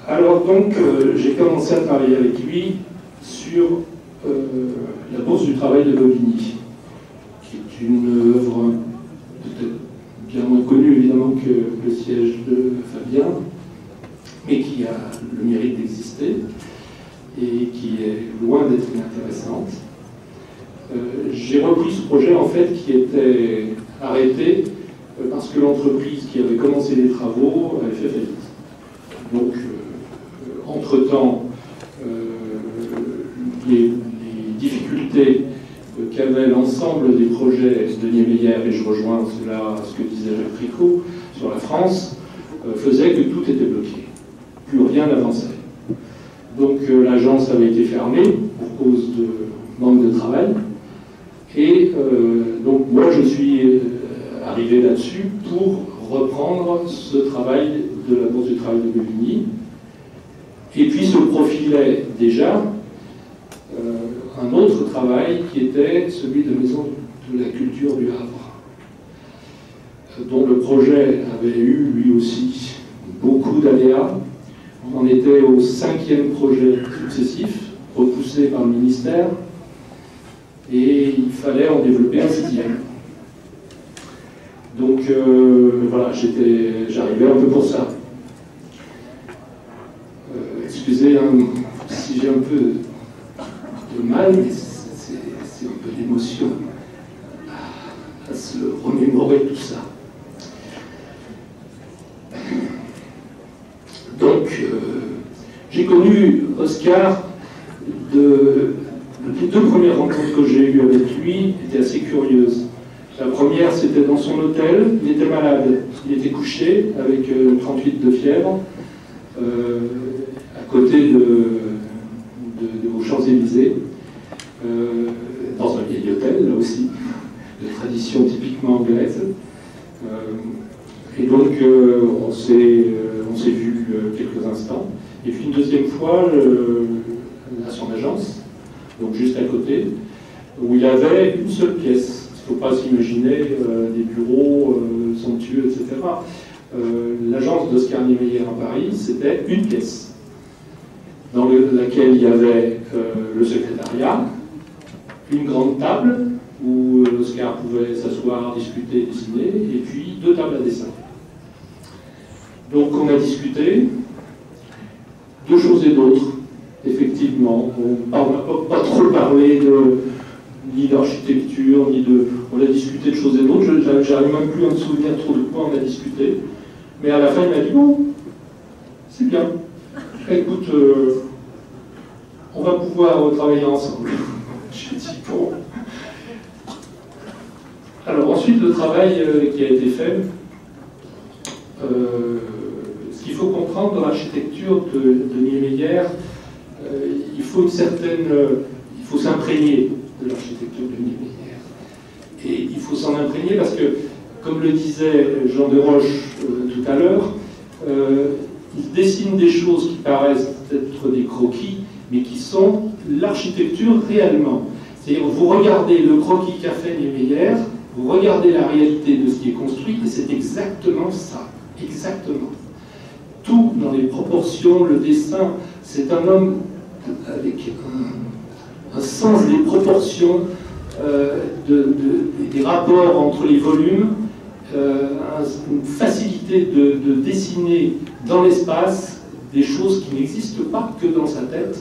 Alors donc, j'ai commencé à travailler avec lui sur la Bourse du travail de Bobigny, qui est une œuvre peut-être bien moins connue évidemment que le siège de Fabien, mais qui a le mérite d'exister et qui est loin d'être inintéressante. J'ai repris ce projet en fait qui était arrêté parce que l'entreprise qui avait commencé les travaux avait fait faillite. Donc, entre-temps, les difficultés qu'avait l'ensemble des projets de Niemeyer, et je rejoins cela, ce que disait Jacques Tricot, sur la France, faisaient que tout était bloqué. Plus rien n'avançait. Donc l'agence avait été fermée pour cause de manque de travail. Et donc moi je suis arrivé là-dessus pour reprendre ce travail de la Bourse du travail de Belluni. Et puis se profilait déjà un autre travail qui était celui de Maison de la Culture du Havre, dont le projet avait eu lui aussi beaucoup d'aléas. On en était au 5e projet successif, repoussé par le ministère, et il fallait en développer un 6e. Donc voilà, j'arrivais un peu pour ça. Excusez si j'ai un peu de mal, mais c'est un peu d'émotion à se remémorer tout ça. Donc, j'ai connu Oscar, les 2 premières rencontres que j'ai eues avec lui étaient assez curieuses. La première, c'était dans son hôtel, il était malade, il était couché avec 38 de fièvre, à côté aux Champs-Élysées, dans un vieil hôtel, là aussi, de tradition typiquement anglaise. Et donc, on s'est vu quelques instants. Et puis une deuxième fois, à son agence, donc juste à côté, où il avait une seule pièce. Il ne faut pas s'imaginer des bureaux somptueux, etc. L'agence d'Oscar Niemeyer à Paris, c'était une pièce, dans laquelle il y avait le secrétariat, une grande table, où Oscar pouvait s'asseoir, discuter, dessiner, et puis 2 tables à dessin. Donc on a discuté de choses et d'autres, effectivement. On n'a pas trop parlé ni d'architecture, ni de... On a discuté de choses et d'autres, j'arrive même plus à me souvenir trop de quoi on a discuté. Mais à la fin, il m'a dit, bon, c'est bien. Écoute, on va pouvoir travailler ensemble. J'ai dit, bon... Alors ensuite, le travail qui a été fait, ce qu'il faut comprendre dans l'architecture de Niemeyer, il faut il faut s'imprégner de l'architecture de Niemeyer. Et il faut s'en imprégner parce que, comme le disait Jean Desroches tout à l'heure, il dessine des choses qui paraissent être des croquis, mais qui sont l'architecture réellement. C'est-à-dire, vous regardez le croquis qu'a fait Niemeyer, vous regardez la réalité de ce qui est construit, et c'est exactement ça. Exactement. Tout dans les proportions, le dessin, c'est un homme avec un sens des proportions, des rapports entre les volumes, une facilité de dessiner dans l'espace des choses qui n'existent pas que dans sa tête,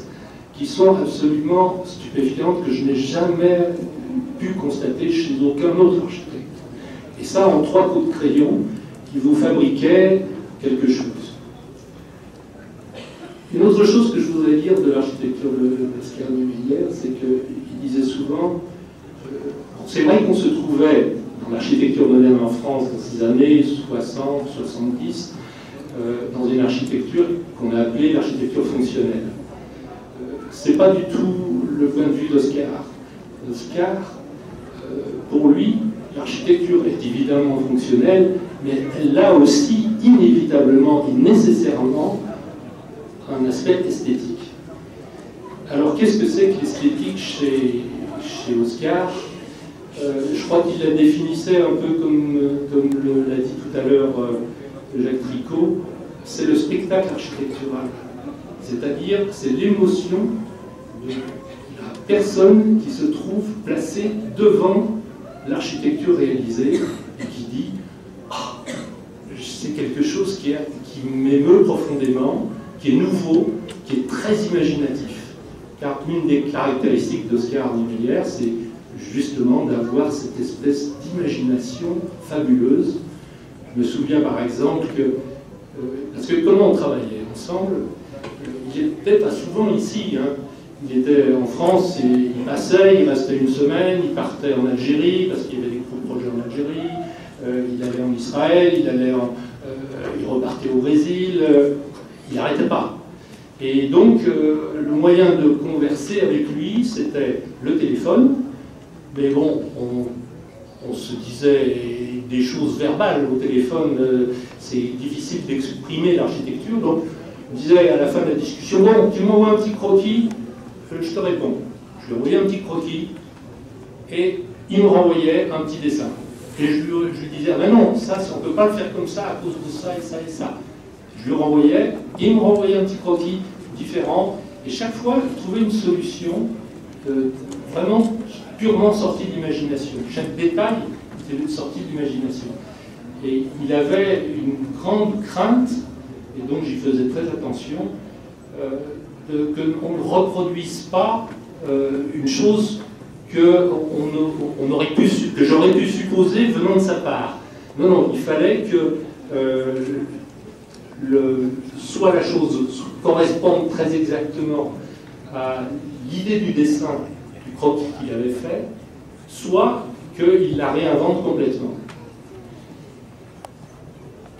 qui sont absolument stupéfiantes, que je n'ai jamais pu constater chez aucun autre architecte. Et ça, en 3 coups de crayon, qui vous fabriquaient quelque chose. Une autre chose que je voudrais dire de l'architecture d'Oscar Niemeyer, c'est qu'il disait souvent, c'est vrai qu'on se trouvait dans l'architecture moderne en France dans ces années 60, 70, dans une architecture qu'on a appelée l'architecture fonctionnelle. C'est pas du tout le point de vue d'Oscar. Oscar, pour lui, l'architecture est évidemment fonctionnelle, mais elle a aussi inévitablement et nécessairement un aspect esthétique. Alors qu'est-ce que c'est que l'esthétique chez Oscar? Je crois qu'il la définissait un peu comme l'a dit tout à l'heure Jacques Tricot, c'est le spectacle architectural. C'est-à-dire, c'est l'émotion de la personne qui se trouve placée devant l'architecture réalisée et qui dit « Ah, c'est quelque chose qui m'émeut profondément, qui est nouveau, qui est très imaginatif. » Car une des caractéristiques d'Oscar Niemeyer, c'est justement d'avoir cette espèce d'imagination fabuleuse. Je me souviens par exemple que... parce que comment on travaillait? On ensemble. Il n'était pas souvent ici. Hein. Il était en France, et il passait, il restait une semaine, il partait en Algérie, parce qu'il y avait des gros projets en Algérie, il allait en Israël, il repartait au Brésil, il n'arrêtait pas. Et donc, le moyen de converser avec lui, c'était le téléphone, mais bon, on se disait des choses verbales au téléphone, c'est difficile d'exprimer l'architecture, donc on disait à la fin de la discussion, bon, tu m'envoies un petit croquis, je te réponds. Je lui envoyais un petit croquis, et il me renvoyait un petit dessin. Et je lui disais, ah ben non, ça, on ne peut pas le faire comme ça à cause de ça et ça et ça. Je lui renvoyais, il me renvoyait un petit croquis différent, et chaque fois, je trouvais une solution vraiment purement sortie de l'imagination. Chaque détail était sorti de l'imagination. Et il avait une grande crainte, et donc j'y faisais très attention, qu'on ne reproduise pas une chose que j'aurais pu supposer venant de sa part. Non, non, il fallait que soit la chose corresponde très exactement à l'idée du dessin, du croquis qu'il avait fait, soit qu'il la réinvente complètement.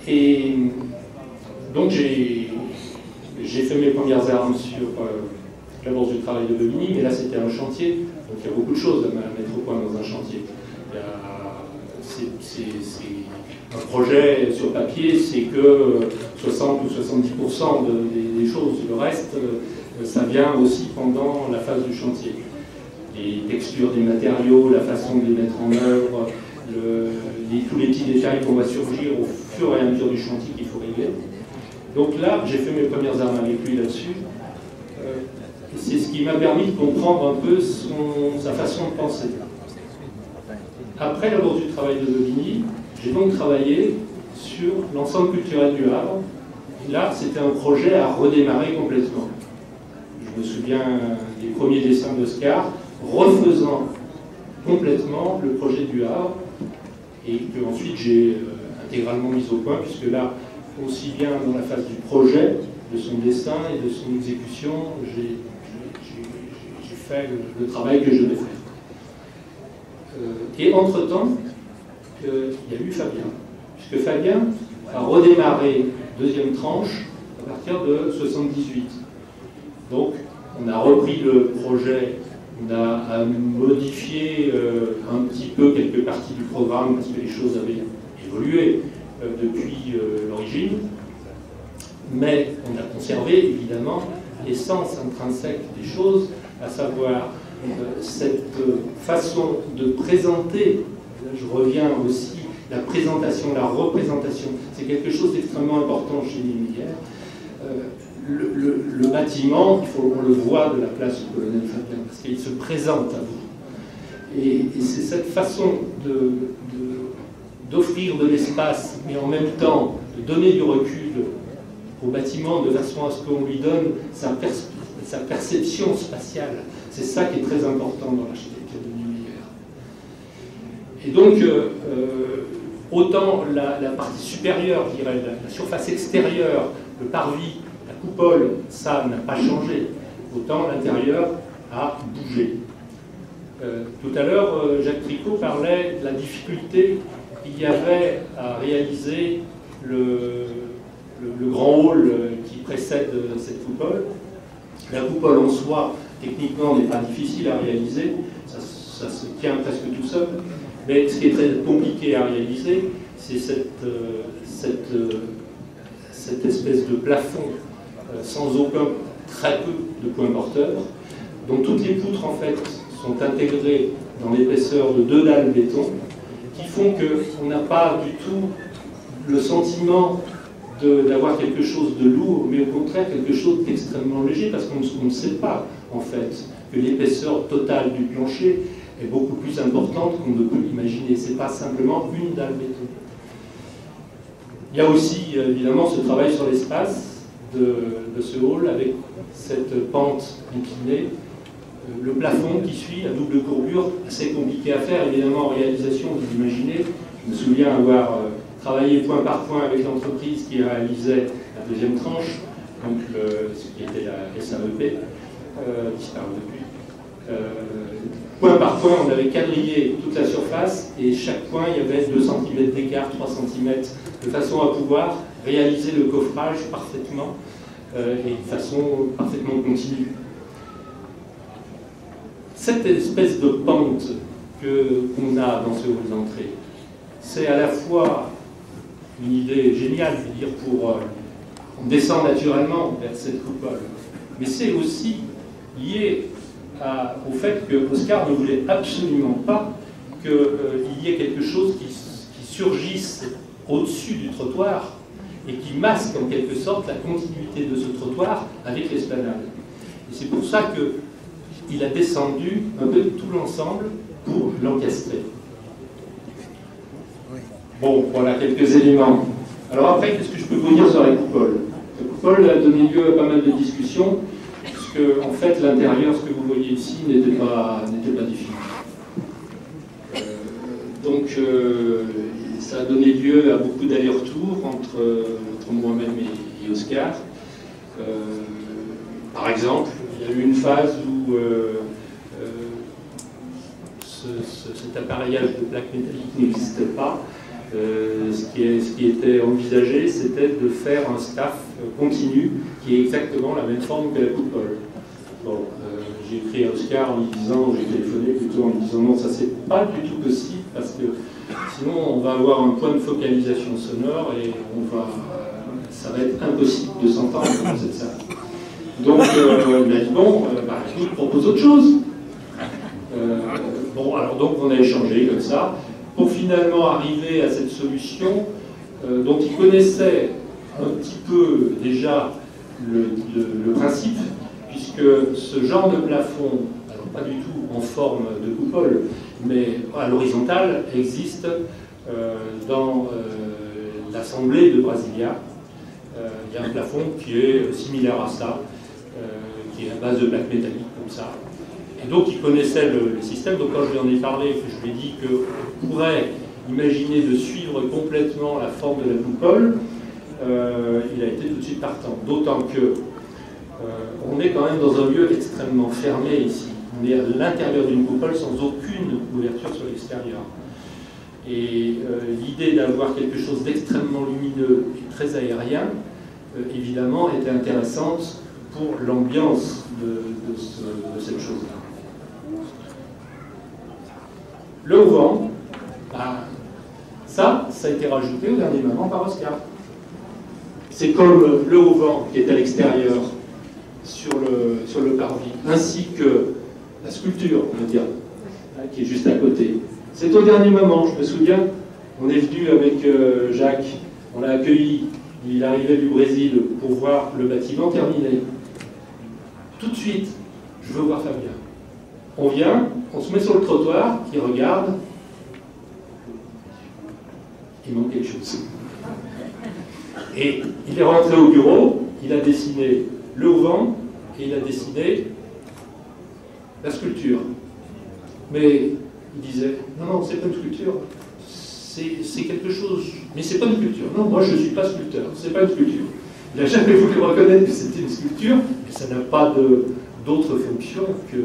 Et donc j'ai fait mes premières armes sur la Bourse du travail de Bobigny, mais là c'était un chantier, donc il y a beaucoup de choses à mettre au point dans un chantier. C'est un projet sur papier, c'est que 60 ou 70% des choses, le reste, ça vient aussi pendant la phase du chantier. Les textures des matériaux, la façon de les mettre en œuvre, tous les petits détails qu'on va surgir au fur et à mesure du chantier qu'il faut régler. Donc là, j'ai fait mes premières armes avec lui là-dessus. C'est ce qui m'a permis de comprendre un peu sa façon de penser. Après la Bourse du travail de Bobigny, j'ai donc travaillé sur l'ensemble culturel du Havre. Là, c'était un projet à redémarrer complètement. Je me souviens des premiers dessins d'Oscar, refaisant complètement le projet du Havre, et que ensuite j'ai intégralement mis au point, puisque là, aussi bien dans la phase du projet, de son dessin et de son exécution, j'ai fait le travail que je devais faire. Et entre-temps, il y a eu Fabien, puisque Fabien a redémarré deuxième tranche à partir de 78. Donc, on a repris le projet, on a modifié un petit peu quelques parties du programme, parce que les choses avaient évolué depuis l'origine, mais on a conservé évidemment l'essence intrinsèque des choses, à savoir cette façon de présenter. Là, je reviens aussi, la présentation, la représentation, c'est quelque chose d'extrêmement important chez Minière. Le bâtiment, on le voit de la place du colonel Fabien, parce qu'il se présente à vous. Et c'est cette façon d'offrir de l'espace, mais en même temps de donner du recul au bâtiment de façon à ce qu'on lui donne sa perception spatiale. C'est ça qui est très important dans l'architecture de Minière. Et donc, autant la partie supérieure, je dirais, la surface extérieure, le parvis, la coupole, ça n'a pas changé. Autant l'intérieur a bougé. Tout à l'heure, Jacques Tricot parlait de la difficulté qu'il y avait à réaliser le grand hall qui précède cette coupole. La coupole en soi, techniquement, n'est pas difficile à réaliser, ça se tient presque tout seul, mais ce qui est très compliqué à réaliser, c'est cette espèce de plafond sans aucun, très peu de points porteurs, dont toutes les poutres en fait sont intégrées dans l'épaisseur de 2 dalles béton, qui font qu'on n'a pas du tout le sentiment d'avoir quelque chose de lourd, mais au contraire quelque chose d'extrêmement léger, parce qu'on ne sait pas, en fait, que l'épaisseur totale du plancher est beaucoup plus importante qu'on ne peut l'imaginer. Ce n'est pas simplement une dalle béton. Il y a aussi, évidemment, ce travail sur l'espace de ce hall, avec cette pente inclinée, le plafond qui suit, la double courbure, assez compliqué à faire, évidemment, en réalisation, vous imaginez. Je me souviens avoir travaillé point par point avec l'entreprise qui réalisait la deuxième tranche. donc ce qui était la SAEP, disparu depuis. Point par point, on avait quadrillé toute la surface et chaque point, il y avait 2 cm d'écart, 3 cm, de façon à pouvoir réaliser le coffrage parfaitement et de façon parfaitement continue. Cette espèce de pente qu'on a dans ce hall d'entrée, c'est à la fois une idée géniale, je veux dire, on descend naturellement vers cette coupole, mais c'est aussi lié au fait que Oscar ne voulait absolument pas qu'il y ait quelque chose qui surgisse au-dessus du trottoir et qui masque en quelque sorte la continuité de ce trottoir avec l'esplanade. Et c'est pour ça qu'il a descendu un peu tout l'ensemble pour l'encastrer. Bon, voilà quelques éléments. Alors après, qu'est-ce que je peux vous dire sur la coupole? La coupole a donné lieu à pas mal de discussions, puisque en fait l'intérieur, ce que vous voyez ici, n'était pas défini. Donc ça a donné lieu à beaucoup d'allers-retours entre moi-même et Oscar. Par exemple, il y a eu une phase où cet appareillage de plaques métalliques n'existait pas. Ce qui était envisagé, c'était de faire un staff continu qui ait exactement la même forme que la coupole. Bon, j'ai écrit à Oscar en lui disant, j'ai téléphoné plutôt en lui disant non, ça c'est pas du tout possible parce que sinon on va avoir un point de focalisation sonore et ça va être impossible de s'entendre dans cette salle. Donc il m'a dit bon, je vous propose autre chose. Bon, alors donc on a échangé comme ça, pour finalement arriver à cette solution dont il connaissait un petit peu déjà le principe, puisque ce genre de plafond, alors pas du tout en forme de coupole, mais à l'horizontale, existe dans l'assemblée de Brasilia. Il y a un plafond qui est similaire à ça, qui est à base de plaques métalliques comme ça. Et donc il connaissait le système, donc quand je lui en ai parlé, je lui ai dit qu'on pourrait imaginer de suivre complètement la forme de la coupole, il a été tout de suite partant. D'autant que on est quand même dans un lieu extrêmement fermé ici. On est à l'intérieur d'une coupole sans aucune ouverture sur l'extérieur. Et l'idée d'avoir quelque chose d'extrêmement lumineux et très aérien, évidemment, était intéressante pour l'ambiance de cette chose-là. Le haut-vent, ça a été rajouté au dernier moment par Oscar. C'est comme le haut-vent qui est à l'extérieur sur le parvis, ainsi que la sculpture, on va dire, qui est juste à côté. C'est au dernier moment, je me souviens, on est venu avec Jacques, on l'a accueilli, il arrivait du Brésil pour voir le bâtiment terminé. Tout de suite, je veux voir Fabien. On vient, on se met sur le trottoir, il regarde, il manque quelque chose. Et il est rentré au bureau, il a dessiné le auvent et il a dessiné la sculpture. Mais il disait, non, c'est pas une sculpture, c'est quelque chose, mais c'est pas une sculpture. Non, moi je ne suis pas sculpteur, c'est pas une sculpture. Il n'a jamais voulu reconnaître que c'était une sculpture, mais ça n'a pas d'autre fonction que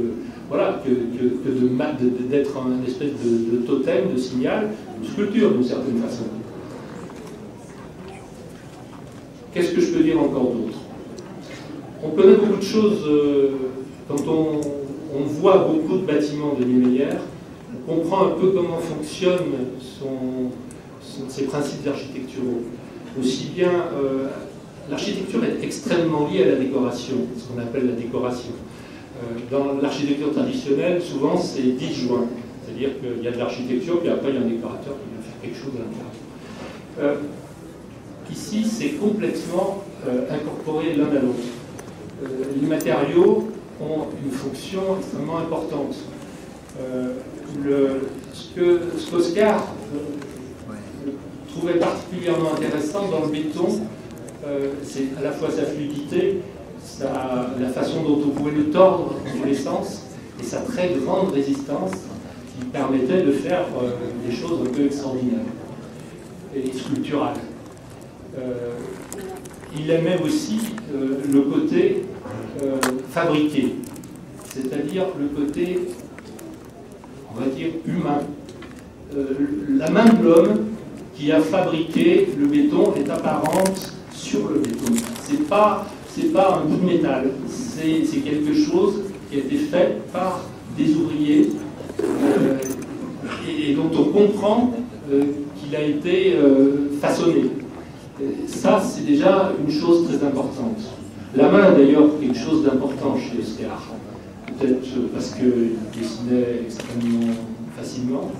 voilà, d'être un espèce de totem, de signal, de sculpture d'une certaine façon. Qu'est-ce que je peux dire encore d'autre? On connaît beaucoup de choses quand on voit beaucoup de bâtiments de Niemeyer, on comprend un peu comment fonctionnent ces principes architecturaux. Aussi bien, l'architecture est extrêmement liée à la décoration, ce qu'on appelle la décoration. Dans l'architecture traditionnelle, souvent c'est disjoint, c'est-à-dire qu'il y a de l'architecture, puis après il y a un décorateur qui vient faire quelque chose à l'intérieur. Ici, c'est complètement incorporé l'un à l'autre. Les matériaux ont une fonction extrêmement importante. Ce qu'Oscar trouvait particulièrement intéressant dans le béton, c'est à la fois sa fluidité, la façon dont on pouvait le tordre dans tous les sens, et sa très grande résistance qui permettait de faire des choses un peu extraordinaires et sculpturales. il aimait aussi le côté fabriqué, c'est-à-dire le côté, on va dire, humain. La main de l'homme qui a fabriqué le béton est apparente sur le béton. C'est pas un bout de métal, c'est quelque chose qui a été fait par des ouvriers et dont on comprend qu'il a été façonné. Ça, c'est déjà une chose très importante. La main, d'ailleurs, quelque chose d'important chez Oscar. Peut-être parce qu'il dessinait extrêmement facilement,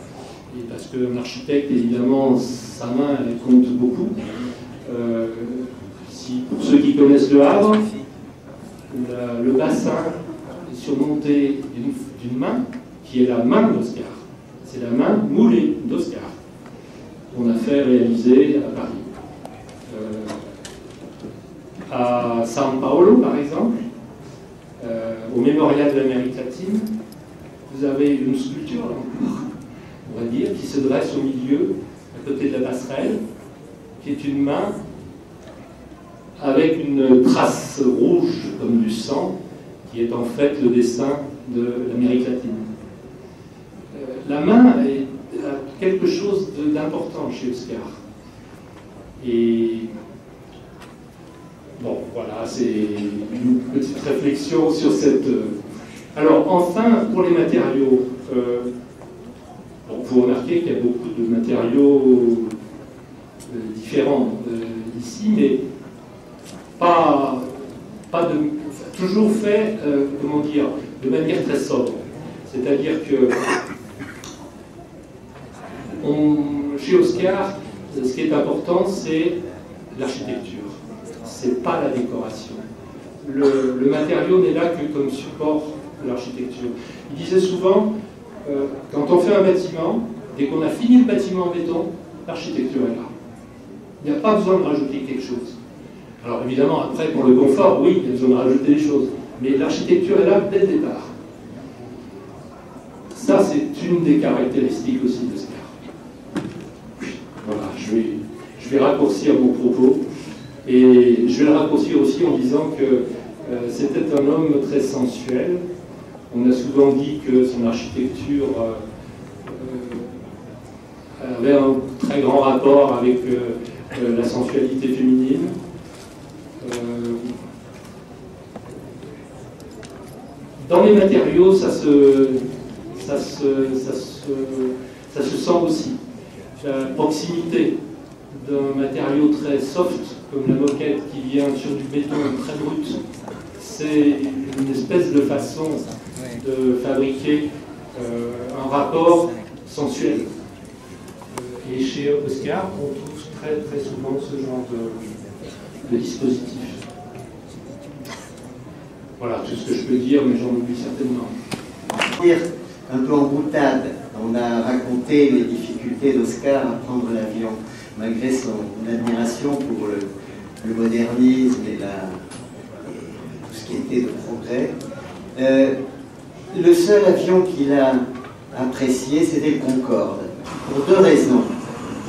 et parce qu'un architecte, évidemment, sa main, elle compte beaucoup. Pour ceux qui connaissent le Havre, le bassin est surmonté d'une main qui est la main d'Oscar. C'est la main moulée d'Oscar qu'on a fait réaliser à Paris. À São Paulo, par exemple, au Mémorial de l'Amérique latine, vous avez une sculpture, on va dire, qui se dresse au milieu, à côté de la passerelle, qui est une main avec une trace rouge comme du sang, qui est en fait le dessin de l'Amérique latine. La main a quelque chose d'important chez Oscar. Et bon, voilà, c'est une petite réflexion sur cette... Alors, enfin, pour les matériaux, vous remarquez qu'il y a beaucoup de matériaux différents ici, mais toujours fait, comment dire, de manière très sobre. C'est-à-dire que chez Oscar, ce qui est important, c'est l'architecture. C'est pas la décoration. Le matériau n'est là que comme support de l'architecture. Il disait souvent, quand on fait un bâtiment, dès qu'on a fini le bâtiment en béton, l'architecture est là. Il n'y a pas besoin de rajouter quelque chose. Alors évidemment, après, pour le confort, oui, il y a besoin de rajouter des choses. Mais l'architecture est là dès le départ. Ça, c'est une des caractéristiques aussi de Oscar. Voilà, je vais raccourcir mon propos. Et je vais le raccourcir aussi en disant que c'était un homme très sensuel. On a souvent dit que son architecture avait un très grand rapport avec la sensualité féminine. Dans les matériaux, ça se sent aussi. La proximité d'un matériau très soft, comme la moquette qui vient sur du béton très brut, c'est une espèce de façon de fabriquer un rapport sensuel. Et chez Oscar, on trouve très très souvent ce genre de dispositif. Voilà tout ce que je peux dire, mais j'en oublie certainement. Un peu en boutade, on a raconté les difficultés d'Oscar à prendre l'avion, malgré son admiration pour le modernisme et tout ce qui était de progrès. Le seul avion qu'il a apprécié, c'était le Concorde, pour deux raisons.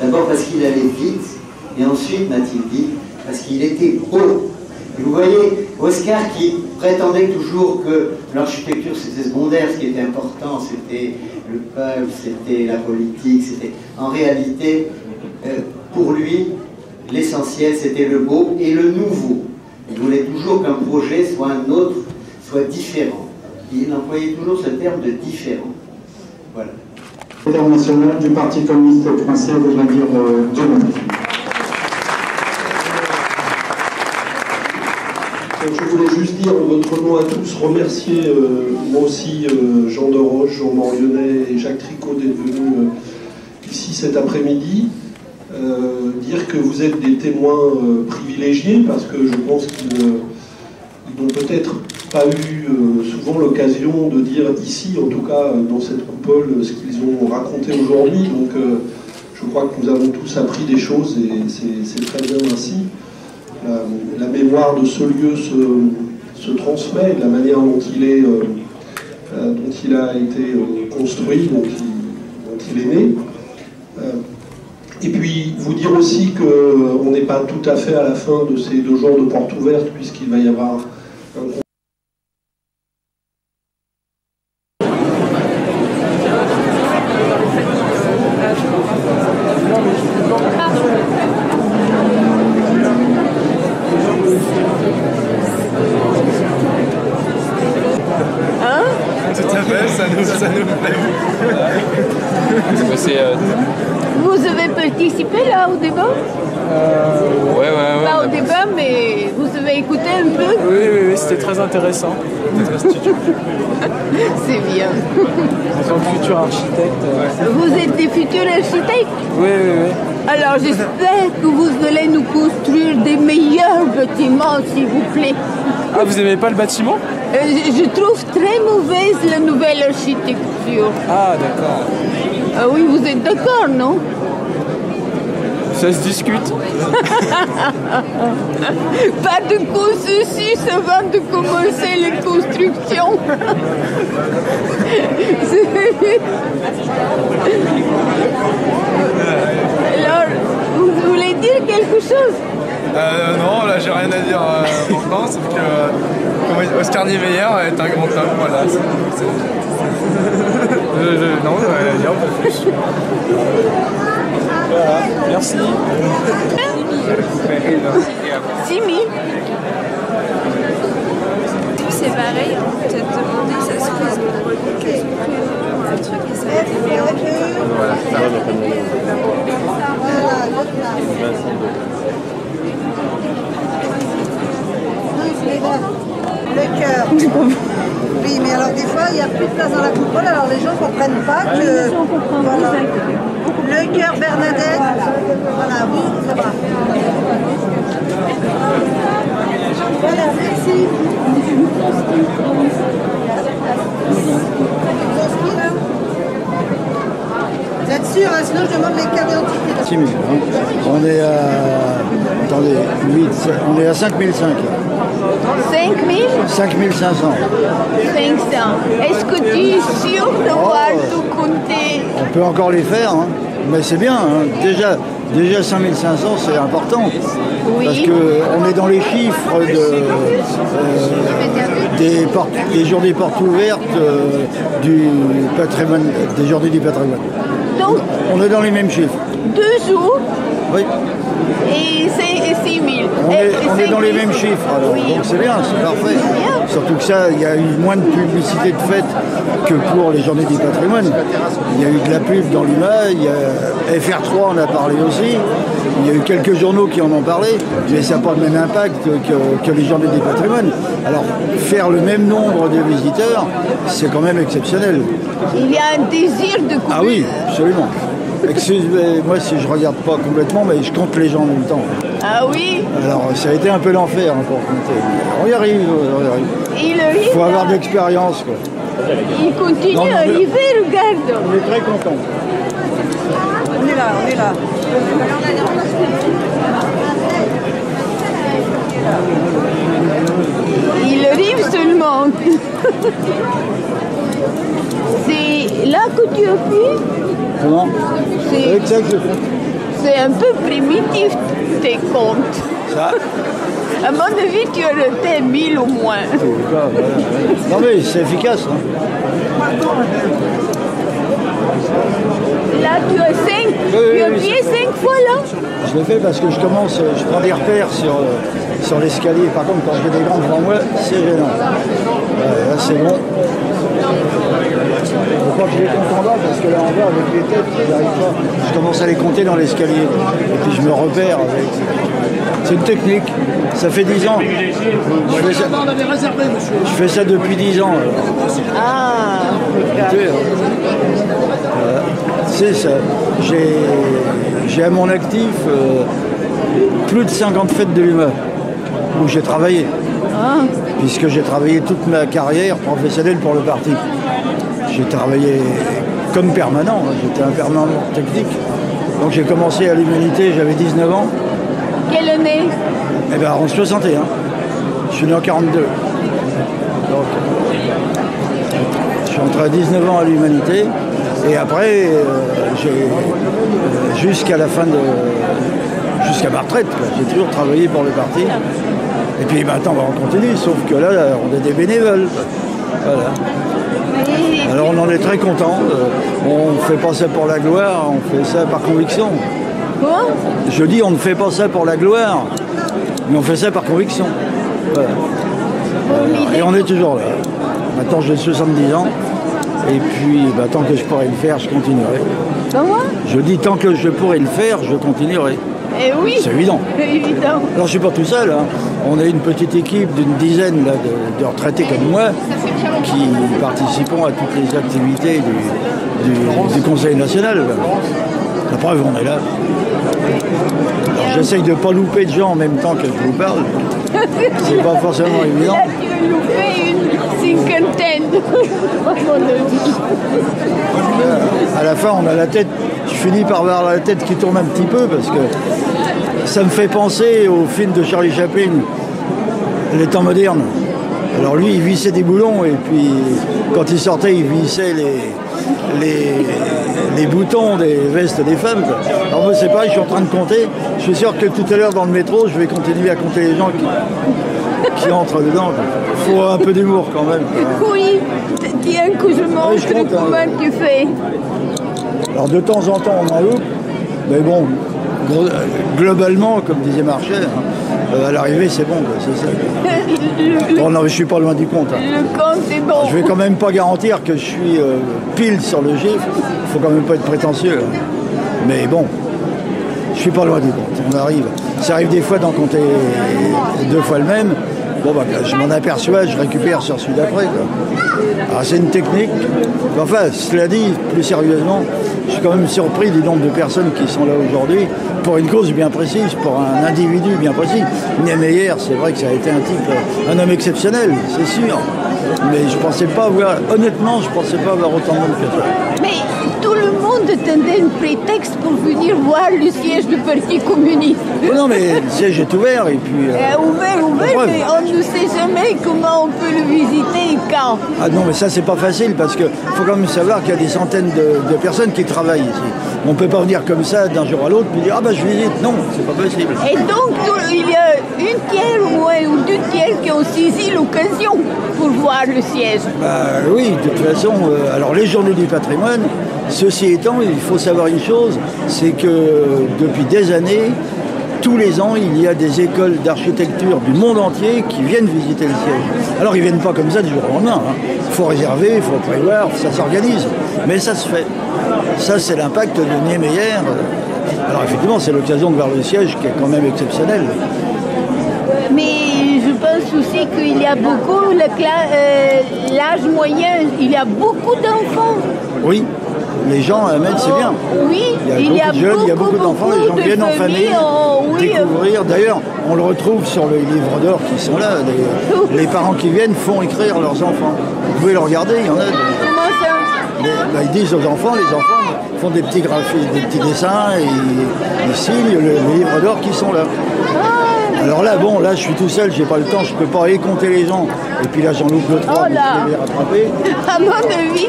D'abord parce qu'il allait vite, et ensuite, m'a-t-il dit, parce qu'il était beau. Et vous voyez, Oscar qui prétendait toujours que l'architecture c'était secondaire, ce qui était important c'était le peuple, c'était la politique, c'était... En réalité, pour lui, l'essentiel c'était le beau et le nouveau. Il voulait toujours qu'un projet soit un autre, soit différent. Il employait toujours ce terme de différent. Voilà. International du Parti communiste français, voudrait dire deux mots. Je voulais juste dire en votre nom à tous, remercier moi aussi Jean Deroche, Jean Morionnet et Jacques Tricot d'être venus ici cet après-midi. Dire que vous êtes des témoins privilégiés parce que je pense qu'ils n'ont peut-être pas eu souvent l'occasion de dire ici, en tout cas dans cette coupole, ce qu'ils ont raconté aujourd'hui. Donc je crois que nous avons tous appris des choses et c'est très bien ainsi. La mémoire de ce lieu se transmet de la manière dont il a été construit, dont il est né. Et puis, vous dire aussi qu'on n'est pas tout à fait à la fin de ces 2 jours de porte ouverte, puisqu'il va y avoir un gros... Hein? Tout à fait, ça nous plaît. Vous avez participé là au débat? Ouais. Pas au débat, mais vous avez écouté un peu? Oui, c'était très intéressant. C'est bien. En tant que futur architecte. Vous êtes des futurs architectes? Oui. Alors j'espère que vous allez nous construire des meilleurs bâtiments, s'il vous plaît. Ah, vous aimez pas le bâtiment? Je trouve très mauvaise la nouvelle architecture. Ah, d'accord. Ah oui, vous êtes d'accord, non? Ça se discute. Pas de consensus avant de commencer les constructions. Alors, vous voulez dire quelque chose? Non, là j'ai rien à dire maintenant, sauf que Oscar Niemeyer est un grand homme, voilà. Non, rien à dire, pas plus. Voilà, merci. 6 000. C'est pareil, on peut te demander, ça se fait un truc et ça a été mélangé. Voilà, c'est ça. Le cœur. Oui, mais alors des fois, il n'y a plus de place dans la coupole, alors les gens ne comprennent pas que... Voilà. Le cœur Bernadette. Voilà, oui, ça va. Voilà, merci. Vous êtes sûr, hein, sinon je demande les cartes d'identité. 6 000, hein. On est à... Attendez, 8, on est à 5 500. 5 000? 5 500. 500. Est-ce que tu es sûr d'avoir tout compté? On peut encore les faire, hein. Mais c'est bien. Hein. Déjà 5 500, c'est important. Oui. Parce qu'on est dans les chiffres des journées portes ouvertes du patrimoine, des journées du patrimoine. Donc, on est dans les mêmes chiffres. 2 jours? Oui. Et 6 000. On est dans les mêmes chiffres, alors. Oui. Donc c'est bien, c'est parfait. Surtout que ça, il y a eu moins de publicité de fête que pour les journées du patrimoine. Il y a eu de la pub dans l'UMA, il y a FR3 en a parlé aussi, il y a eu quelques journaux qui en ont parlé, mais ça n'a pas le même impact que les journées du patrimoine. Alors faire le même nombre de visiteurs, c'est quand même exceptionnel. Il y a un désir de couper. Ah oui, absolument. Excusez-moi si je regarde pas complètement, mais je compte les gens en même temps. Ah oui? Alors ça a été un peu l'enfer pour compter. On y arrive, on y arrive. Il faut avoir de l'expérience, quoi. Il continue à arriver, regarde. On est très contents. On est là, on est là. Il arrive seulement. C'est là que tu as fait? Comment? Avec ça que je fais. C'est un peu primitif, tes comptes. Ça? À mon avis, tu aurais fait 1000 au moins. Voilà. Non mais c'est efficace. Hein. Là, tu as 5. Tu as payé 5 fois là? Je le fais parce que je prends des repères sur l'escalier. Par contre, quand je fais des grands devant moi, c'est gênant. Là, c'est bon. Je crois que je les compte en bas parce que là en bas, avec les têtes, j'arrive pas. Je commence à les compter dans l'escalier. Et puis je me repère avec. C'est une technique. Ça fait 10 ans. Je fais ça depuis 10 ans. Alors. Ah, c'est ça. J'ai à mon actif plus de 50 fêtes de l'UMA où j'ai travaillé. Puisque j'ai travaillé toute ma carrière professionnelle pour le parti. J'ai travaillé comme permanent, j'étais un permanent technique. Donc j'ai commencé à l'Humanité, j'avais 19 ans. Quelle année? Eh bien en 61. Je suis né en 42. Donc, je suis entré à 19 ans à l'Humanité. Et après, jusqu'à la fin de... jusqu'à ma retraite, quoi. J'ai toujours travaillé pour le parti. Et puis maintenant, on continue, sauf que là, on est des bénévoles. Voilà. Alors on en est très content. On ne fait pas ça pour la gloire, on fait ça par conviction. Quoi? Je dis, on ne fait pas ça pour la gloire, mais on fait ça par conviction. Voilà. Et on est toujours là. Maintenant, j'ai 70 ans. Et puis, tant que je pourrai le faire, je continuerai. Comment? Je dis, tant que je pourrai le faire, je continuerai. Eh oui. C'est évident. Évident. Alors, je ne suis pas tout seul. Hein. On est une petite équipe d'une dizaine là, de retraités comme moi qui participons à toutes les activités du Conseil national. Là. La preuve, on est là. Alors, j'essaye de ne pas louper de gens en même temps que je vous parle. C'est pas forcément évident. Là, tu as loupé une cinquantaine. À la fin, on a la tête, je finis par avoir la tête qui tourne un petit peu parce que ça me fait penser au film de Charlie Chaplin, Les temps modernes. Alors lui, il vissait des boulons et puis quand il sortait, il vissait les boutons des vestes des femmes. Quoi. Alors moi, c'est pareil, je suis en train de compter. Je suis sûr que tout à l'heure dans le métro, je vais continuer à compter les gens qui entrent dedans. Il faut un peu d'humour quand même. Oui, tiens que je montre comment tu fais. Alors de temps en temps, on en loupe, mais bon, globalement, comme disait Marchais, à l'arrivée, c'est bon, quoi, c'est ça. Bon, non, je suis pas loin du compte. Hein. Le compte est bon. Je vais quand même pas garantir que je suis pile sur le chiffre. Il faut quand même pas être prétentieux. Hein. Mais bon, je suis pas loin du compte. On arrive. Ça arrive des fois d'en compter 2 fois le même. Bon, je m'en aperçois, je récupère sur celui d'après. Alors, c'est une technique. Enfin, cela dit, plus sérieusement, je suis quand même surpris du nombre de personnes qui sont là aujourd'hui pour une cause bien précise, pour un individu bien précis. Niemeyer, c'est vrai que ça a été un homme exceptionnel, c'est sûr. Mais je pensais pas avoir, honnêtement, je pensais pas avoir autant de monde que ça. Mais tout le monde attendait un prétexte pour venir voir le siège du Parti communiste. Oh non, mais le siège est ouvert et puis... ouvert, mais on ne sait jamais comment on peut le visiter et quand. Ah non, mais ça, c'est pas facile parce qu'il faut quand même savoir qu'il y a des centaines de personnes qui travaillent ici. On ne peut pas venir comme ça d'un jour à l'autre et dire « Ah je visite ». Non, c'est pas possible. Et donc, il y a une tiers au moins ou 2 tiers qui ont saisi l'occasion pour voir le siège. Oui, de toute façon, alors les journées du patrimoine, ceci étant, il faut savoir une chose, c'est que depuis des années, tous les ans, il y a des écoles d'architecture du monde entier qui viennent visiter le siège. Alors, ils ne viennent pas comme ça du jour au lendemain. Il faut réserver, il faut prévoir, ça s'organise. Mais ça se fait. Ça, c'est l'impact de Niemeyer. Alors, effectivement, c'est l'occasion de voir le siège qui est quand même exceptionnel. Mais je pense aussi qu'il y a beaucoup, l'âge moyen, il y a beaucoup d'enfants. Oui. Les gens à mettre, c'est bien. Oui, il y a beaucoup de jeunes, il y a beaucoup d'enfants, les gens viennent en famille découvrir. D'ailleurs, on le retrouve sur les livres d'or qui sont là. Les parents qui viennent font écrire leurs enfants. Vous pouvez le regarder, il y en a. Comment ça? Ils disent aux enfants, les enfants font des petits graphismes, des petits dessins et ils signent les livres d'or qui sont là. Alors là, bon, là, je suis tout seul, j'ai pas le temps, je peux pas compter les gens. Et puis là, j'en loupe 2-3, oh là. Je vais les rattraper. À mon avis,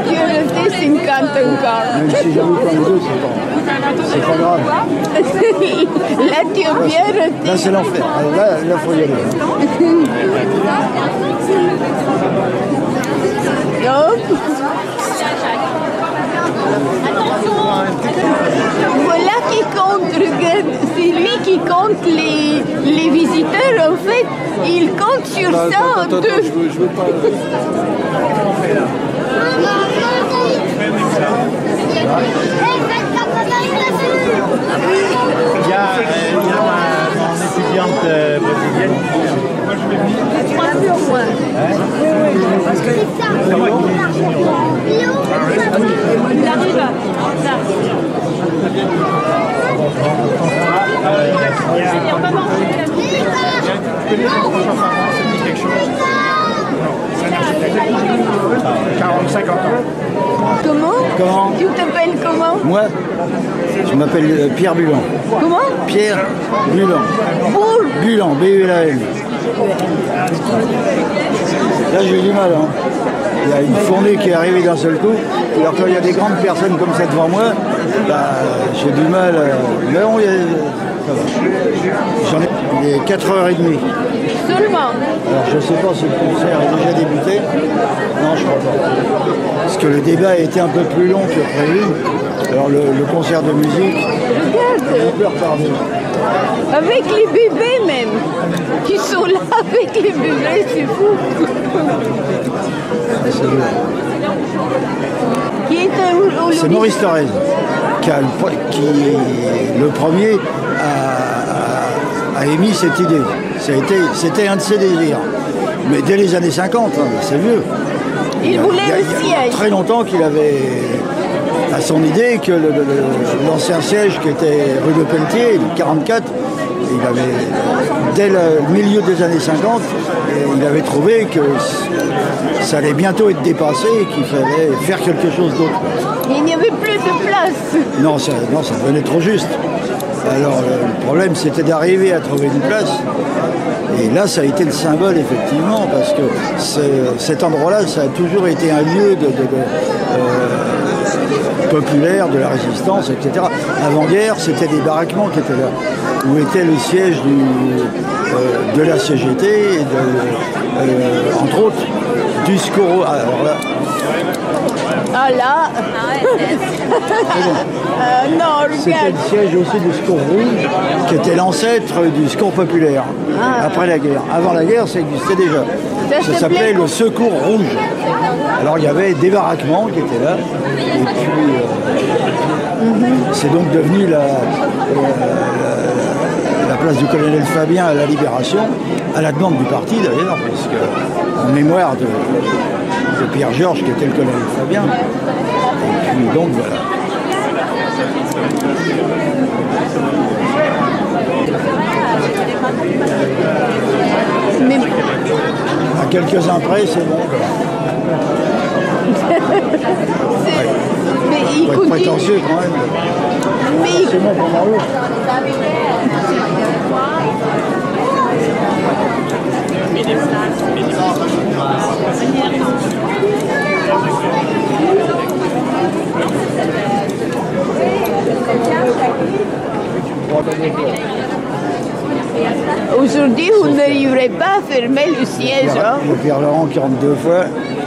tu es resté 50 encore. Même si j'en loupe un ou deux, c'est pas grave. Là, tu es bien resté. Là, c'est l'enfer. Là, faut y aller. Voilà qui compte, regarde, c'est lui qui compte les visiteurs, en fait, il compte sur ça. Je veux pas... Il y a mon étudiante brésilienne. Moi, je vais venir. 3 plus au moins. Parce que Comment? Tu t'appelles comment? Moi, je m'appelle Pierre Bulan. Comment? Pierre Bulan. Bulan, B-U-L-A-N. Là, j'ai du mal. Hein. Il y a une fournée qui est arrivée d'un seul coup. Alors quand il y a des grandes personnes comme ça devant moi, bah, j'ai du mal. Non, ça va. Il est 4h30. Seulement. Alors je ne sais pas si le concert est déjà débuté. Non, je crois pas. Parce que le débat a été un peu plus long que prévu. Alors le concert de musique, Regarde. on peut retarder. Avec les bébés même. Qui sont là avec les bébés, c'est fou. Qui est C'est Maurice Thorez qui le premier a émis cette idée. C'était un de ses désirs. Mais dès les années 50, hein, c'est vieux. Il voulait aussi il y a très longtemps qu'il avait à son idée que l'ancien siège qui était rue de Pelletier, le 44, il avait, dès le milieu des années 50, il avait trouvé que ça allait bientôt être dépassé et qu'il fallait faire quelque chose d'autre. Il n'y avait plus de place. Non, ça devenait trop juste. Alors le problème c'était d'arriver à trouver une place. Et là ça a été le symbole effectivement parce que cet endroit-là ça a toujours été un lieu populaire, de la résistance, etc. Avant-guerre c'était des baraquements qui étaient là, où était le siège de la CGT et entre autres du SCORO. Alors là, Ah là non, c'était regarde. le siège aussi du Secours Rouge, qui était l'ancêtre du Secours Populaire, après la guerre. Avant la guerre, ça existait déjà. Ça s'appelait le Secours Rouge. Alors il y avait des baraquements qui étaient là, et puis c'est donc devenu la place du colonel Fabien à la Libération, à la demande du parti d'ailleurs, parce que en mémoire de Pierre-Georges qui était le colonel Fabien. Et puis donc voilà. Mais... À quelques-uns près, c'est bon. Mais il faut être prétentieux quand même. Mais c'est bon pour Mario. Aujourd'hui, vous n'arriverez pas à fermer le siège. Il y a Pierre Laurent qui rentre 2 fois,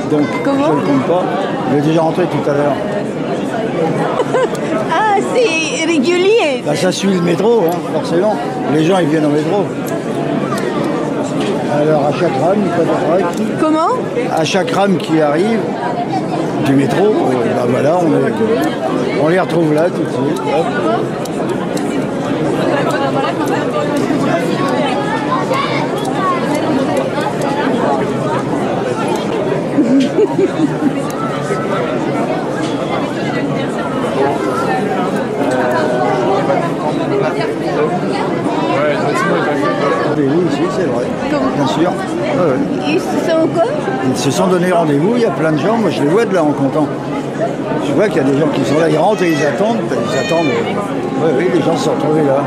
donc comment je ne le compte pas. Il est déjà rentré tout à l'heure. Ah, c'est régulier. Bah, ça suit le métro, hein, forcément. Les gens, ils viennent au métro. Alors, à chaque rame, comment à chaque rame qui arrive du métro, bah, voilà, on les retrouve là tout de suite. Hop. Oui, c'est vrai. Bien sûr. Ouais. Ils se sont quoi? Ils se sont donné rendez-vous, il y a plein de gens, moi je les vois de là en comptant. Je vois qu'il y a des gens qui sont là, ils rentrent et ils attendent. Oui, les gens se sont retrouvés là.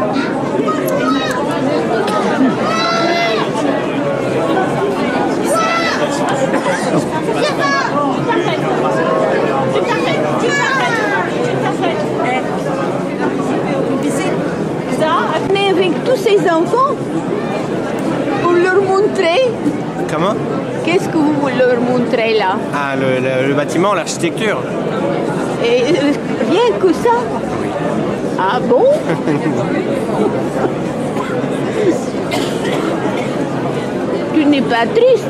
Mais avec tous ces enfants, pour leur montrer. Comment? Qu'est-ce que vous voulez leur montrer là? Ah, le bâtiment, l'architecture. Et rien que ça? Oui. Ah bon? Tu n'es pas triste?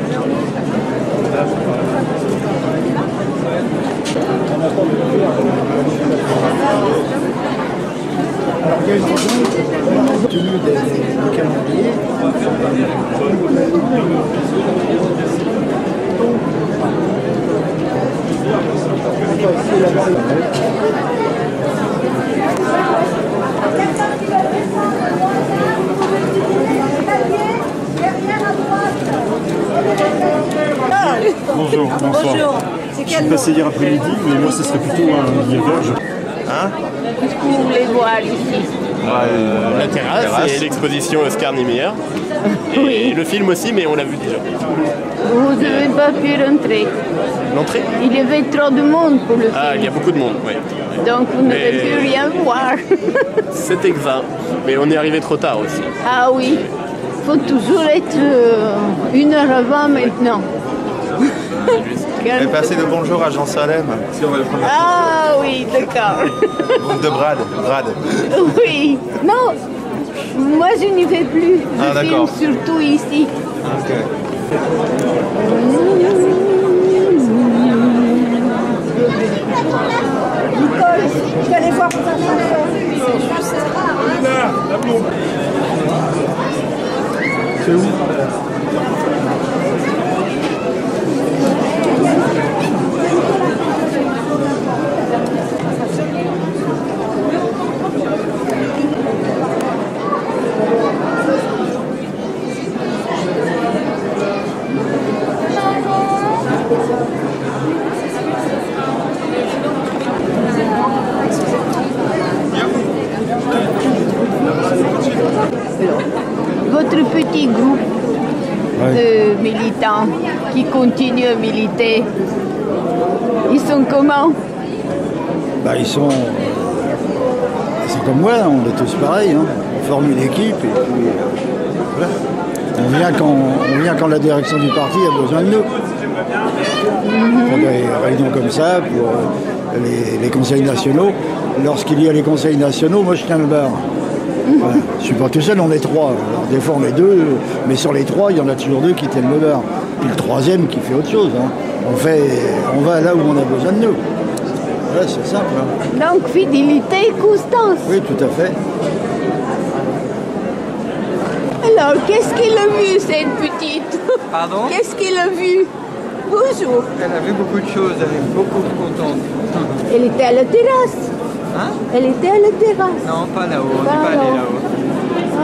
Alors, il y a une raison, compte tenu du calendrier. Bonjour, bonsoir. Bonjour. Je suis passé hier après-midi, mais moi ce serait plutôt un billet vert. Hein? Qu'est-ce que vous voulez voir ici? La terrasse et l'exposition Oscar Niemeyer. Et le film aussi, mais on l'a vu déjà. Vous n'avez pas pu rentrer. L'entrée? Il y avait trop de monde pour le film. Ah, il y a beaucoup de monde, oui. Donc vous n'avez pu rien voir. C'est exact. Mais on est arrivé trop tard aussi. Ah oui, il faut toujours être 1 heure avant maintenant. Et passez le bonjour à Jean Salem. Si on va le prendre. Ah oui, d'accord. Groupe de Brad. Oui, non, moi je n'y vais plus. Je filme surtout ici. Ok. Nicole, je vais aller voir pour ta chanson. C'est où? Votre petit groupe de militants qui continuent à militer, ils sont comment? Ils sont comme moi, hein, on est tous pareils. Hein. On forme une équipe et puis voilà. On vient quand la direction du parti a besoin de nous. Pour des réunions comme ça, pour les conseils nationaux. Lorsqu'il y a les conseils nationaux, moi je tiens le bar. Voilà. Je ne suis pas tout seul, on est 3. Alors, des fois on est 2, mais sur les 3, il y en a toujours 2 qui tiennent le bar. Puis le 3e qui fait autre chose. Hein. On va là où on a besoin de nous. Voilà, c'est simple. Hein. Donc fidélité et constance. Oui, tout à fait. Alors, qu'est-ce qu'elle a vu, cette petite? Pardon? Qu'est-ce qu'elle a vu? Bonjour. Elle a vu beaucoup de choses, elle est beaucoup contente. Elle était à la terrasse. Hein? Elle était à la terrasse. Non, pas là-haut, on n'est pas allé là-haut. Ah,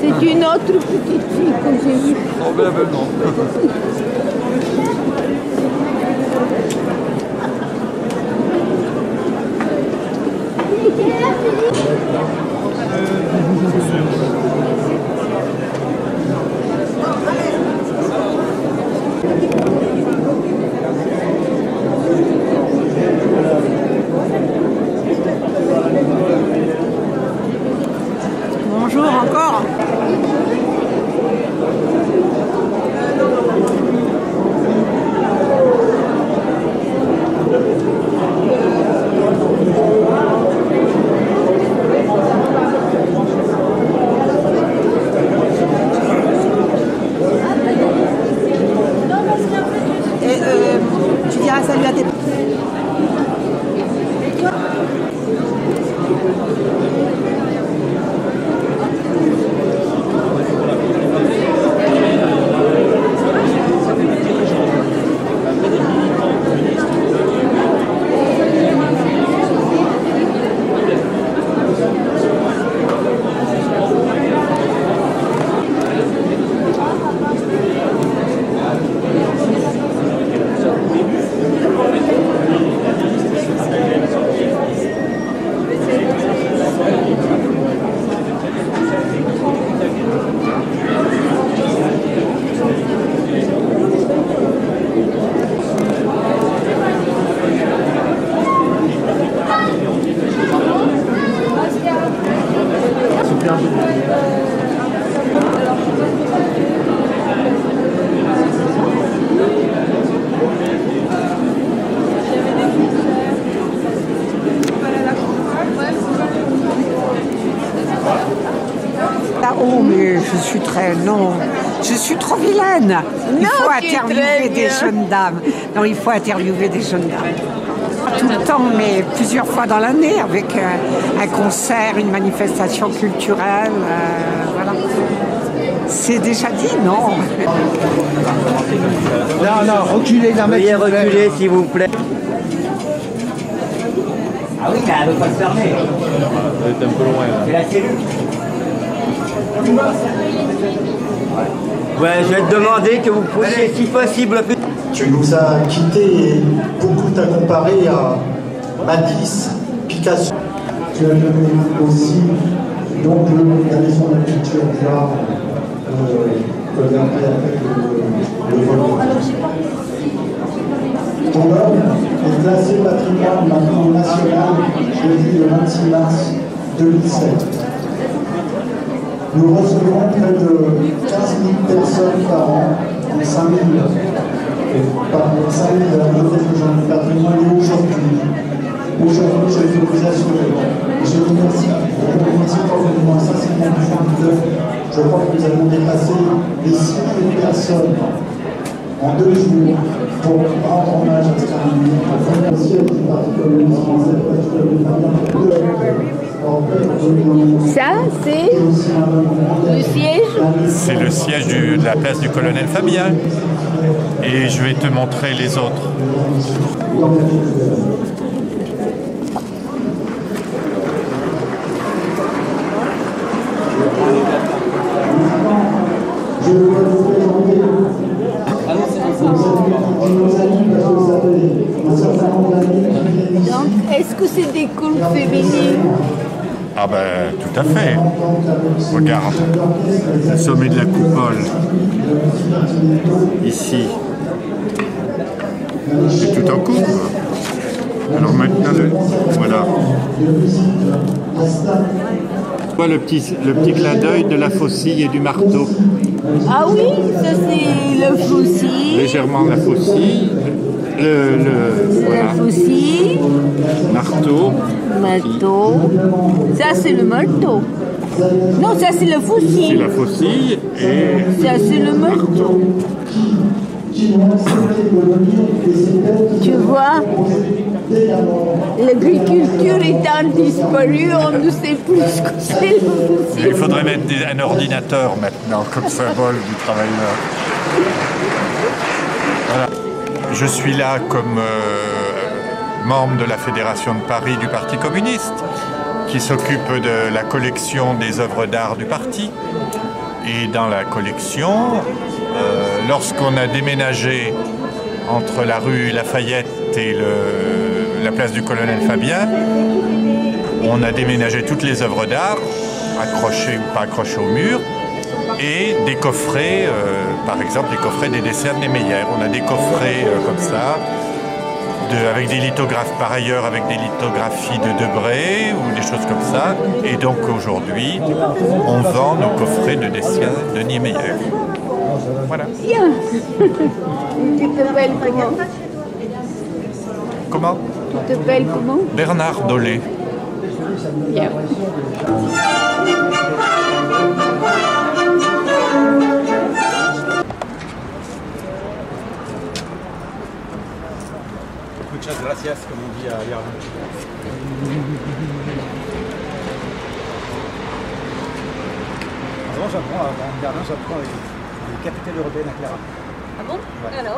c'est une autre petite fille que j'ai vue. Probablement. Bonjour encore. Et tu diras salut à tes... Oh, mais je suis très... Non, je suis trop vilaine. Il faut interviewer des jeunes dames. Non, il faut interviewer des jeunes dames. Tout le temps, mais plusieurs fois dans l'année, avec un concert, une manifestation culturelle. Voilà. C'est déjà dit, non? Non, reculez la main. Veuillez reculer, s'il vous plaît. Ah oui, mais elle ne veut pas se fermer. C'est un peu loin là. C'est la cellule. Ouais, je vais te demander que vous pouviez, si possible, plus. Tu nous as quittés et beaucoup t'a comparé à Matisse, Picasso. Tu as donné aussi donc la maison de la culture d'art Ton œuvre est classée patrimoine maintenant national depuis le 26 mars 2007. Nous recevons près de 15 000 personnes par an, 5 000 de la bibliothèque du Jardin du patrimoine et aujourd'hui, je vais vous assurer. Je vous remercie formellement, ça c'est mon point. Je crois que nous avons dépassé les 6 000 personnes en 2 jours pour rendre hommage à Scarabée, pour faire le siège du Parti communiste français, Ça, c'est le siège. C'est le siège de la place du colonel Fabien. Et je vais te montrer les autres. Donc, est-ce que c'est des cours féminines? Ah ben, tout à fait. Regarde, le sommet de la coupole, ici. C'est tout en couple. Alors maintenant, voilà. Voilà le petit clin d'œil de la faucille et du marteau. Ah oui, ça c'est le faucille. Légèrement la faucille. Voilà. La faucille. Marteau. Marteau. Ça c'est le marteau. Non, ça c'est le faucille. C'est la faucille et... Ça c'est le marteau. Tu vois, l'agriculture étant disparue, on ne sait plus ce que c'est le faucille. Il faudrait mettre un ordinateur maintenant comme symbole du travailleur. Voilà. Je suis là comme membre de la Fédération de Paris du Parti communiste, qui s'occupe de la collection des œuvres d'art du parti. Et dans la collection, lorsqu'on a déménagé entre la rue Lafayette et la place du colonel Fabien, on a déménagé toutes les œuvres d'art, accrochées ou pas accrochées au mur, et des coffrets, par exemple les coffrets des dessins des Meyer. On a des coffrets comme ça, avec des lithographes, par ailleurs avec des lithographies de Debré ou des choses comme ça. Et donc aujourd'hui, on vend nos coffrets de dessins de Niemeyer. Voilà. Tiens. Tu t'appelles comment? Comment? Tu t'appelles comment? Bernard Dolé. Bien. Muchas gracias, comme on dit à Yerba. Avant, j'apprends, en Berlin, j'apprends avec les capitales européennes à Clara. Ah bon? Ouais. Alors